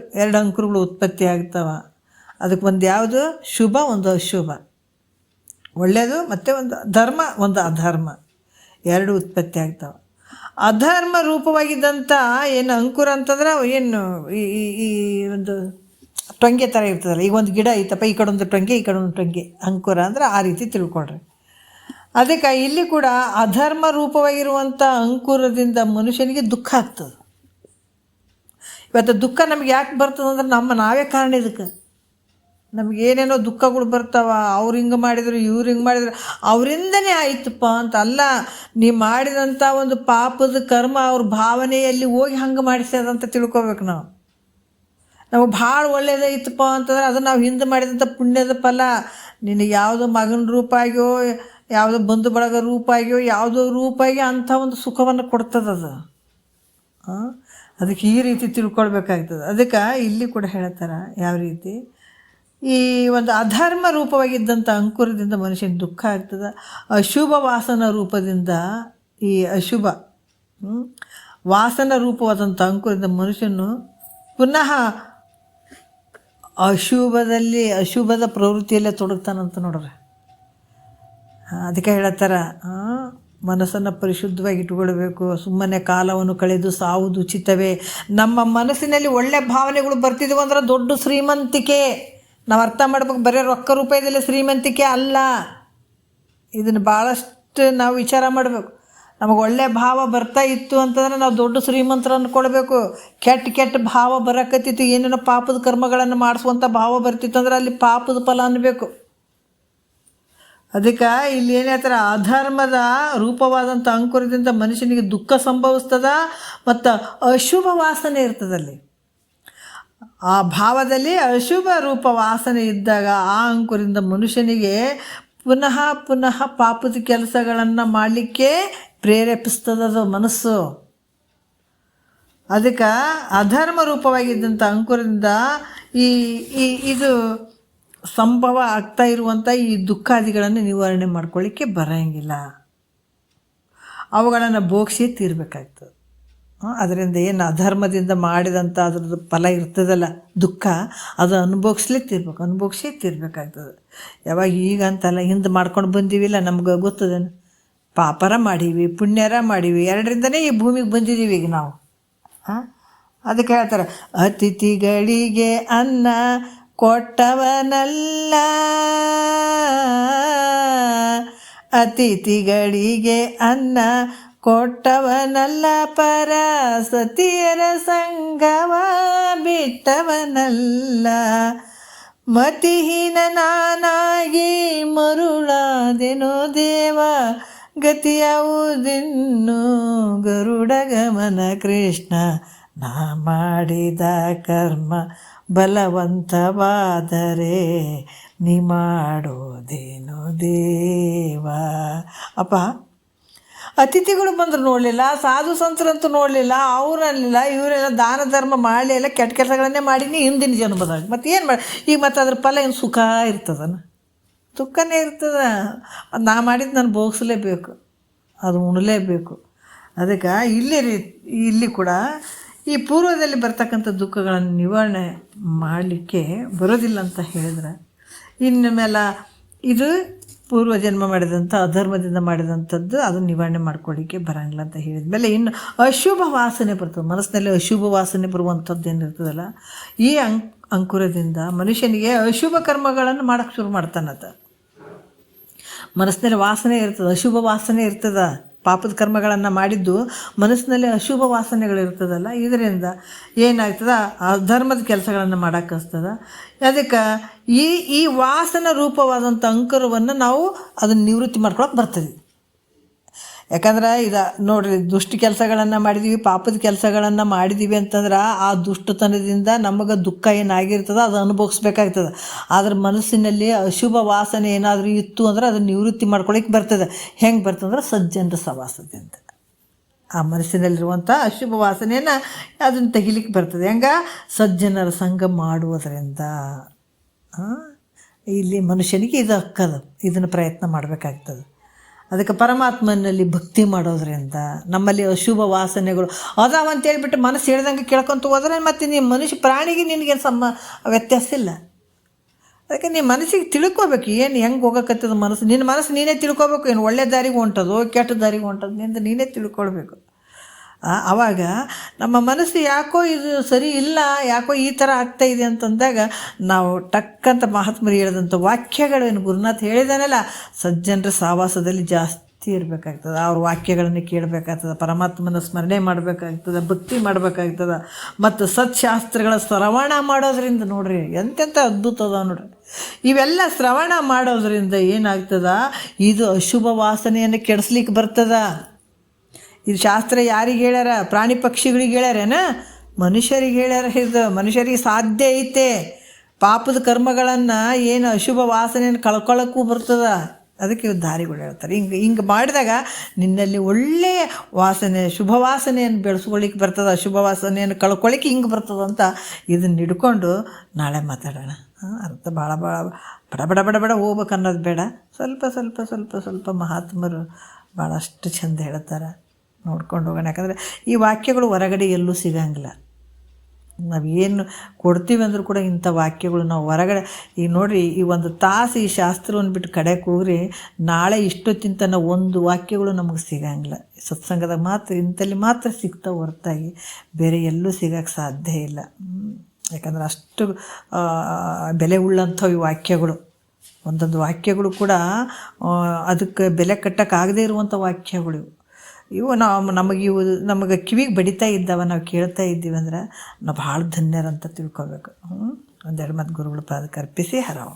ಅಂಕುರಗಳು ಉತ್ಪತ್ತಿ ಆಗ್ತಾವೆ. ಅದಕ್ಕೆ ಒಂದು ಯಾವುದು ಶುಭ, ಒಂದು ಅಶುಭ, ಒಳ್ಳೆಯದು ಮತ್ತು ಒಂದು ಧರ್ಮ, ಒಂದು ಅಧರ್ಮ, 2 ಉತ್ಪತ್ತಿ ಆಗ್ತಾವೆ. ಅಧರ್ಮ ರೂಪವಾಗಿದ್ದಂಥ ಏನು ಅಂಕುರ ಅಂತಂದ್ರೆ ಏನು ಈ ಒಂದು ಟೊಂಗೆ ಥರ ಇರ್ತದಲ್ಲ. ಈಗ ಒಂದು ಗಿಡ ಐತಪ್ಪ, ಈ ಕಡೆ ಒಂದು ಟೊಂಗೆ, ಈ ಕಡೆ ಒಂದು ಟೊಂಗೆ, ಅಂಕುರ ಅಂದರೆ ಆ ರೀತಿ ತಿಳ್ಕೊಳ್ರಿ. ಅದಕ್ಕೆ ಇಲ್ಲಿ ಕೂಡ ಅಧರ್ಮ ರೂಪವಾಗಿರುವಂಥ ಅಂಕುರದಿಂದ ಮನುಷ್ಯನಿಗೆ ದುಃಖ ಆಗ್ತದೆ. ಇವತ್ತು ದುಃಖ ನಮ್ಗೆ ಯಾಕೆ ಬರ್ತದೆ ಅಂದ್ರೆ ನಾವೇ ಕಾರಣ. ಇದಕ್ಕೆ ನಮಗೇನೇನೋ ದುಃಖಗಳು ಬರ್ತಾವ. ಅವ್ರು ಹಿಂಗೆ ಮಾಡಿದ್ರು, ಇವ್ರು ಹಿಂಗೆ ಮಾಡಿದ್ರು, ಅವರಿಂದನೇ ಆಯ್ತಪ್ಪ ಅಂತ ಅಲ್ಲ. ನೀವು ಮಾಡಿದಂಥ ಒಂದು ಪಾಪದ ಕರ್ಮ ಅವ್ರ ಭಾವನೆಯಲ್ಲಿ ಹೋಗಿ ಹಂಗೆ ಮಾಡಿಸ್ಯದಂತ ತಿಳ್ಕೊಬೇಕು. ನಮಗೆ ಭಾಳ ಒಳ್ಳೇದೈತಪ್ಪ ಅಂತಂದ್ರೆ ಅದು ನಾವು ಹಿಂದೆ ಮಾಡಿದಂಥ ಪುಣ್ಯದ ಫಲ. ನಿನಗೆ ಯಾವುದೋ ಮಗನ ರೂಪ ಆಗಿಯೋ, ಯಾವುದೋ ಬಂಧು ಬಳಗ ರೂಪ ಆಗಿಯೋ, ಯಾವುದೋ ರೂಪ ಆಗಿ ಅಂಥ ಒಂದು ಸುಖವನ್ನು ಕೊಡ್ತದದು. ಅದಕ್ಕೆ ಈ ರೀತಿ ತಿಳ್ಕೊಳ್ಬೇಕಾಗ್ತದೆ. ಅದಕ್ಕೆ ಇಲ್ಲಿ ಕೂಡ ಹೇಳ್ತಾರೆ ಯಾವ ರೀತಿ ಈ ಒಂದು ಅಧರ್ಮ ರೂಪವಾಗಿದ್ದಂಥ ಅಂಕುರದಿಂದ ಮನುಷ್ಯನಿಗೆ ದುಃಖ ಆಗ್ತದೆ. ಅಶುಭ ವಾಸನ ರೂಪದಿಂದ ಈ ಅಶುಭ ವಾಸನ ರೂಪವಾದಂಥ ಅಂಕುರದಿಂದ ಮನುಷ್ಯನು ಪುನಃ ಅಶುಭದ ಪ್ರವೃತ್ತಿಯಲ್ಲೇ ತೊಡಗ್ತಾನಂತ ನೋಡ್ರಿ. ಅದಕ್ಕೆ ಹೇಳತ್ತಾರ, ಮನಸ್ಸನ್ನು ಪರಿಶುದ್ಧವಾಗಿ ಇಟ್ಕೊಳ್ಬೇಕು, ಸುಮ್ಮನೆ ಕಾಲವನ್ನು ಕಳೆದು ಸಾವುದು ಉಚಿತವೇ. ನಮ್ಮ ಮನಸ್ಸಿನಲ್ಲಿ ಒಳ್ಳೆ ಭಾವನೆಗಳು ಬರ್ತಿದ್ವು ಅಂದ್ರೆ ದೊಡ್ಡ ಶ್ರೀಮಂತಿಕೆ. ನಾವು ಅರ್ಥ ಮಾಡ್ಬೇಕು, ಬರೀ ರೊಕ್ಕ ರೂಪಾಯಿದಲ್ಲಿ ಶ್ರೀಮಂತಿಕೆ ಅಲ್ಲ. ಇದನ್ನು ಭಾಳಷ್ಟು ನಾವು ವಿಚಾರ ಮಾಡಬೇಕು. ನಮಗೆ ಒಳ್ಳೆ ಭಾವ ಬರ್ತಾ ಇತ್ತು ಅಂತಂದ್ರೆ ನಾವು ದೊಡ್ಡ ಶ್ರೀಮಂತರು ಅಂದ್ಕೊಳ್ಬೇಕು. ಕೆಟ್ಟ ಭಾವ ಬರಕತ್ತಿತ್ತು, ಏನೇನೋ ಪಾಪದ ಕರ್ಮಗಳನ್ನು ಮಾಡಿಸುವಂಥ ಭಾವ ಬರ್ತಿತ್ತು ಅಂದ್ರೆ ಅಲ್ಲಿ ಪಾಪದ ಫಲ ಅನ್ನಬೇಕು. ಅದಕ್ಕೆ ಇಲ್ಲಿ ಏನು ಹೇಳ್ತಾರೆ, ಅಧರ್ಮದ ರೂಪವಾದಂಥ ಅಂಕುರದಿಂದ ಮನುಷ್ಯನಿಗೆ ದುಃಖ ಸಂಭವಿಸ್ತದ ಮತ್ತು ಅಶುಭ ವಾಸನೆ ಇರ್ತದಲ್ಲಿ. ಆ ಭಾವದಲ್ಲಿ ಅಶುಭ ರೂಪ ವಾಸನೆ ಇದ್ದಾಗ ಆ ಅಂಕುರದಿಂದ ಮನುಷ್ಯನಿಗೆ ಪುನಃ ಪಾಪದ ಕೆಲಸಗಳನ್ನು ಮಾಡಲಿಕ್ಕೆ ಪ್ರೇರೇಪಿಸ್ತದ ಮನಸ್ಸು. ಅದಕ್ಕೆ ಅಧರ್ಮ ರೂಪವಾಗಿದ್ದಂಥ ಅಂಕುರದಿಂದ ಇದು ಸಂಭವ ಆಗ್ತಾ ಇರುವಂಥ ಈ ದುಃಖಾದಿಗಳನ್ನು ನಿವಾರಣೆ ಮಾಡ್ಕೊಳ್ಳಿಕ್ಕೆ ಬರೋಂಗಿಲ್ಲ. ಅವುಗಳನ್ನು ಭೋಗಿಸಿ ತೀರಬೇಕಾಗ್ತದೆ. ಅದರಿಂದ ಏನು ಅಧರ್ಮದಿಂದ ಮಾಡಿದಂಥ ಅದ್ರದ್ದು ಫಲ ಇರ್ತದಲ್ಲ, ದುಃಖ, ಅದು ಅನುಭವಿಸಿ ತೀರ್ಬೇಕಾಗ್ತದೆ. ಯಾವಾಗ ಈಗ ಅಂತಲ್ಲ, ಹಿಂದೆ ಮಾಡ್ಕೊಂಡು ಬಂದೀವಿಲ್ಲ, ನಮ್ಗೆ ಗೊತ್ತದೇನು, ಪಾಪರ ಮಾಡೀವಿ, ಪುಣ್ಯರ ಮಾಡೀವಿ, ಎರಡರಿಂದನೇ ಈ ಭೂಮಿಗೆ ಬಂದಿದ್ದೀವಿ ಈಗ ನಾವು. ಅದಕ್ಕೆ ಹೇಳ್ತಾರೆ, ಅತಿಥಿಗಳಿಗೆ ಅನ್ನ ಕೊಟ್ಟವನಲ್ಲ, ಅತಿಥಿಗಳಿಗೆ ಅನ್ನ ಕೊಟ್ಟವನಲ್ಲ, ಪರ ಸತಿಯರ ಸಂಗವ ಬಿಟ್ಟವನಲ್ಲ, ಮತಿಹೀನ ನಾನಾಗಿ ಮರುಳಾದೆನೋ ದೇವ, ಗತಿಯಾವುದಿನ್ನು ಗರುಡ ಗಮನ ಕೃಷ್ಣ, ನಾ ಮಾಡಿದ ಕರ್ಮ ಬಲವಂತವಾದರೆ ನೀ ಮಾಡೋದೇನು ದೇವ. ಅಪ್ಪ, ಅತಿಥಿಗಳು ಬಂದರು ನೋಡಲಿಲ್ಲ, ಸಾಧು ಸಂತರಂತೂ ನೋಡಲಿಲ್ಲ, ಅವರನ್ನಿಲ್ಲ, ಇವರೆಲ್ಲ ದಾನ ಧರ್ಮ ಮಾಡಲಿಲ್ಲ, ಕೆಟ್ಟ ಕೆಲಸಗಳನ್ನೇ ಮಾಡೀನಿ ಹಿಂದಿನ ಜನ್ಮದಾಗ. ಮತ್ತು ಏನು ಮಾಡಿ ಈಗ ಮತ್ತು ಅದ್ರ ಫಲ ಏನು ಸುಖ ಇರ್ತದನ? ದುಃಖನೇ ಇರ್ತದ. ನಾ ಮಾಡಿದ್ದು ನಾನು ಭೋಗಿಸಲೇಬೇಕು, ಅದು ಉಣಲೇಬೇಕು. ಅದಕ್ಕೆ ಇಲ್ಲಿ ಕೂಡ ಈ ಪೂರ್ವದಲ್ಲಿ ಬರ್ತಕ್ಕಂಥ ದುಃಖಗಳನ್ನು ನಿವಾರಣೆ ಮಾಡಲಿಕ್ಕೆ ಬರೋದಿಲ್ಲ ಅಂತ ಹೇಳಿದ್ರೆ, ಇನ್ನು ಮೇಲೆ ಇದು ಪೂರ್ವ ಜನ್ಮ ಮಾಡಿದಂಥ ಅಧರ್ಮದಿಂದ ಮಾಡಿದಂಥದ್ದು ಅದನ್ನು ನಿವಾರಣೆ ಮಾಡ್ಕೊಳ್ಳಿಕ್ಕೆ ಬರೋಂಗಿಲ್ಲ ಅಂತ ಹೇಳಿದ ಮೇಲೆ, ಇನ್ನು ಅಶುಭ ವಾಸನೆ ಬರ್ತದೆ ಮನಸ್ಸಿನಲ್ಲಿ. ಅಶುಭ ವಾಸನೆ ಬರುವಂಥದ್ದು ಏನಿರ್ತದಲ್ಲ, ಈ ಅಂಕುರದಿಂದ ಮನುಷ್ಯನಿಗೆ ಅಶುಭ ಕರ್ಮಗಳನ್ನು ಮಾಡೋಕ್ಕೆ ಶುರು ಮಾಡ್ತಾನಂತ. ಮನಸ್ಸಿನಲ್ಲಿ ವಾಸನೆ ಇರ್ತದೆ, ಅಶುಭ ವಾಸನೆ ಇರ್ತದೆ. ಪಾಪದ ಕರ್ಮಗಳನ್ನು ಮಾಡಿದ್ದು ಮನಸ್ಸಿನಲ್ಲಿ ಅಶುಭ ವಾಸನೆಗಳಿರ್ತದಲ್ಲ, ಇದರಿಂದ ಏನಾಗ್ತದೆ, ಅಧರ್ಮದ ಕೆಲಸಗಳನ್ನು ಮಾಡೋಕ್ಕೆ ಹಸ್ತದ. ಅದಕ್ಕೆ ಈ ವಾಸನ ರೂಪವಾದಂಥ ಅಂಕುರವನ್ನು ನಾವು ಅದನ್ನು ನಿವೃತ್ತಿ ಮಾಡ್ಕೊಳಕ್ಕೆ ಬರ್ತದೆ. ಯಾಕಂದ್ರೆ ಇದು ನೋಡಿರಿ, ದುಷ್ಟ ಕೆಲಸಗಳನ್ನು ಮಾಡಿದ್ದೀವಿ, ಪಾಪದ ಕೆಲಸಗಳನ್ನು ಮಾಡಿದ್ದೀವಿ ಅಂತಂದ್ರೆ ಆ ದುಷ್ಟತನದಿಂದ ನಮಗೆ ದುಃಖ ಏನಾಗಿರ್ತದೆ ಅದು ಅನುಭವಿಸ್ಬೇಕಾಗ್ತದೆ. ಆದ್ರೆ ಮನಸ್ಸಿನಲ್ಲಿ ಅಶುಭ ವಾಸನೆ ಏನಾದರೂ ಇತ್ತು ಅಂದ್ರೆ ಅದನ್ನು ನಿವೃತ್ತಿ ಮಾಡ್ಕೊಳಿಕ್ಕೆ ಬರ್ತದೆ. ಹೆಂಗೆ ಬರ್ತಂದ್ರೆ ಸಜ್ಜನರ ಸಹವಾಸದಿಂದ ಆ ಮನಸ್ಸಿನಲ್ಲಿರುವಂಥ ಅಶುಭ ವಾಸನೆಯನ್ನು ಅದನ್ನು ತೆಗಿಲಿಕ್ಕೆ ಬರ್ತದೆ. ಹೆಂಗೆ? ಸಜ್ಜನರ ಸಂಘ ಮಾಡುವುದರಿಂದ. ಇಲ್ಲಿ ಮನುಷ್ಯನಿಗೆ ಇದು ಅಕ್ಕದ, ಇದನ್ನು ಪ್ರಯತ್ನ ಮಾಡಬೇಕಾಗ್ತದೆ. ಅದಕ್ಕೆ ಪರಮಾತ್ಮನಲ್ಲಿ ಭಕ್ತಿ ಮಾಡೋದ್ರಿಂದ ನಮ್ಮಲ್ಲಿ ಅಶುಭ ವಾಸನೆಗಳು ಅದಾವ ಅಂತೇಳ್ಬಿಟ್ಟು ಮನಸ್ಸು ಹೇಳ್ದಂಗೆ ಕೇಳ್ಕೊತ ಹೋದ್ರೆ ಮತ್ತು ನಿಮ್ಮ ಮನುಷ್ಯ ಪ್ರಾಣಿಗೆ ನಿನಗೇನು ವ್ಯತ್ಯಾಸ ಇಲ್ಲ. ಅದಕ್ಕೆ ನೀನು ಮನಸ್ಸಿಗೆ ತಿಳ್ಕೊಬೇಕು, ಏನು ಹೆಂಗೆ ಹೋಗಕತ್ತದ ಮನಸ್ಸು. ನಿನ್ನ ಮನಸ್ಸು ನೀನೇ ತಿಳ್ಕೊಬೇಕು, ಏನು ಒಳ್ಳೆ ದಾರಿಗೆ ಹೊಂಟೋದು ಕೆಟ್ಟ ದಾರಿಗೆ ಹೊಂಟೋದು ನಿಂದ ನೀನೇ ತಿಳ್ಕೊಳ್ಬೇಕು. ಆವಾಗ ನಮ್ಮ ಮನಸ್ಸು ಯಾಕೋ ಇದು ಸರಿ ಇಲ್ಲ, ಯಾಕೋ ಈ ಥರ ಆಗ್ತಾಯಿದೆ ಅಂತಂದಾಗ ನಾವು ಟಕ್ಕಂತ ಮಹಾತ್ಮರು ಹೇಳಿದಂಥ ವಾಕ್ಯಗಳೇನು ಗುರುನಾಥ್ ಹೇಳಿದಾನಲ್ಲ, ಸಜ್ಜನರ ಸಹವಾಸದಲ್ಲಿ ಜಾಸ್ತಿ ಇರಬೇಕಾಗ್ತದೆ. ಅವ್ರ ವಾಕ್ಯಗಳನ್ನು ಕೇಳಬೇಕಾಗ್ತದೆ, ಪರಮಾತ್ಮನ ಸ್ಮರಣೆ ಮಾಡಬೇಕಾಗ್ತದೆ, ಭಕ್ತಿ ಮಾಡಬೇಕಾಗ್ತದೆ. ಮತ್ತು ಸತ್ಶಾಸ್ತ್ರಗಳ ಶ್ರವಣ ಮಾಡೋದ್ರಿಂದ ನೋಡ್ರಿ ಎಂತೆಂಥ ಅದ್ಭುತ ಅದ ನೋಡ್ರಿ. ಇವೆಲ್ಲ ಶ್ರವಣ ಮಾಡೋದ್ರಿಂದ ಏನಾಗ್ತದ, ಇದು ಅಶುಭ ವಾಸನೆಯನ್ನು ಕೆಡಿಸ್ಲಿಕ್ಕೆ ಬರ್ತದ. ಇದು ಶಾಸ್ತ್ರ ಯಾರಿಗೆ ಹೇಳ್ಯಾರ? ಪ್ರಾಣಿ ಪಕ್ಷಿಗಳಿಗೆ ಹೇಳ್ಯಾರೇನ? ಮನುಷ್ಯರಿಗೆ ಹೇಳ್ಯಾರ. ಇದು ಮನುಷ್ಯರಿಗೆ ಸಾಧ್ಯ ಐತೆ. ಪಾಪದ ಕರ್ಮಗಳನ್ನು ಏನು ಅಶುಭ ವಾಸನೆಯನ್ನು ಕಳ್ಕೊಳ್ಳೋಕ್ಕೂ ಬರ್ತದೆ. ಅದಕ್ಕೆ ದಾರಿಗಳು ಹೇಳ್ತಾರೆ. ಹಿಂಗೆ ಮಾಡಿದಾಗ ನಿನ್ನಲ್ಲಿ ಒಳ್ಳೆಯ ವಾಸನೆ, ಶುಭ ವಾಸನೆಯನ್ನು ಬೆಳೆಸ್ಕೊಳ್ಳಿಕ್ಕೆ ಬರ್ತದೆ, ಅಶುಭ ವಾಸನೆಯನ್ನು ಕಳ್ಕೊಳ್ಳಿಕ್ಕೆ ಹಿಂಗೆ ಬರ್ತದಂತ ಇದನ್ನು ಹಿಡ್ಕೊಂಡು ನಾಳೆ ಮಾತಾಡೋಣ. ಅರ್ಥ ಭಾಳ ಬಡ ಹೋಗ್ಬೇಕು ಅನ್ನೋದು ಬೇಡ. ಸ್ವಲ್ಪ ಮಹಾತ್ಮರು ಭಾಳಷ್ಟು ಚಂದ ಹೇಳ್ತಾರೆ. ನೋಡ್ಕೊಂಡು ಹೋಗೋಣ. ಯಾಕಂದರೆ ಈ ವಾಕ್ಯಗಳು ಹೊರಗಡೆ ಎಲ್ಲೂ ಸಿಗಂಗಿಲ್ಲ. ನಾವೇನು ಕೊಡ್ತೀವಿ ಅಂದರೂ ಕೂಡ ಇಂಥ ವಾಕ್ಯಗಳು ನಾವು ಹೊರಗಡೆ ಈಗ ನೋಡಿರಿ, ಈ ಒಂದು ತಾಸು ಈ ಶಾಸ್ತ್ರವನ್ನು ಬಿಟ್ಟು ಕಡೆಗೆ ಹೋಗ್ರಿ, ನಾಳೆ ಇಷ್ಟೊತ್ತಿನ ತನಕ ಒಂದು ವಾಕ್ಯಗಳು ನಮಗೆ ಸಿಗಂಗಿಲ್ಲ. ಸತ್ಸಂಗದಾಗ ಮಾತ್ರ ಇಂಥಲ್ಲಿ ಮಾತ್ರ ಸಿಗ್ತಾವೆ ಹೊರತಾಗಿ ಬೇರೆ ಎಲ್ಲೂ ಸಿಗೋಕ್ಕೆ ಸಾಧ್ಯ ಇಲ್ಲ. ಯಾಕಂದ್ರೆ ಅಷ್ಟು ಬೆಲೆ ಉಳ್ಳಂಥವು ಈ ವಾಕ್ಯಗಳು. ಒಂದೊಂದು ವಾಕ್ಯಗಳು ಕೂಡ ಅದಕ್ಕೆ ಬೆಲೆ ಕಟ್ಟೋಕ್ಕಾಗದೇ ಇರುವಂಥ ವಾಕ್ಯಗಳು ಇವು. ನಮಗೆ ಕಿವಿಗೆ ಬಡಿತಾ ಇದ್ದಾವೆ, ನಾವು ಕೇಳ್ತಾ ಇದ್ದೀವಿ ಅಂದ್ರೆ ನಾವು ಭಾಳ ಧನ್ಯರಂತ ತಿಳ್ಕೊಬೇಕು. ಒಂದೆರಡು ಮಾತು ಗುರುಗಳ ಪಾದಕ್ಕೆ ಅರ್ಪಿಸಿ ಹರವು.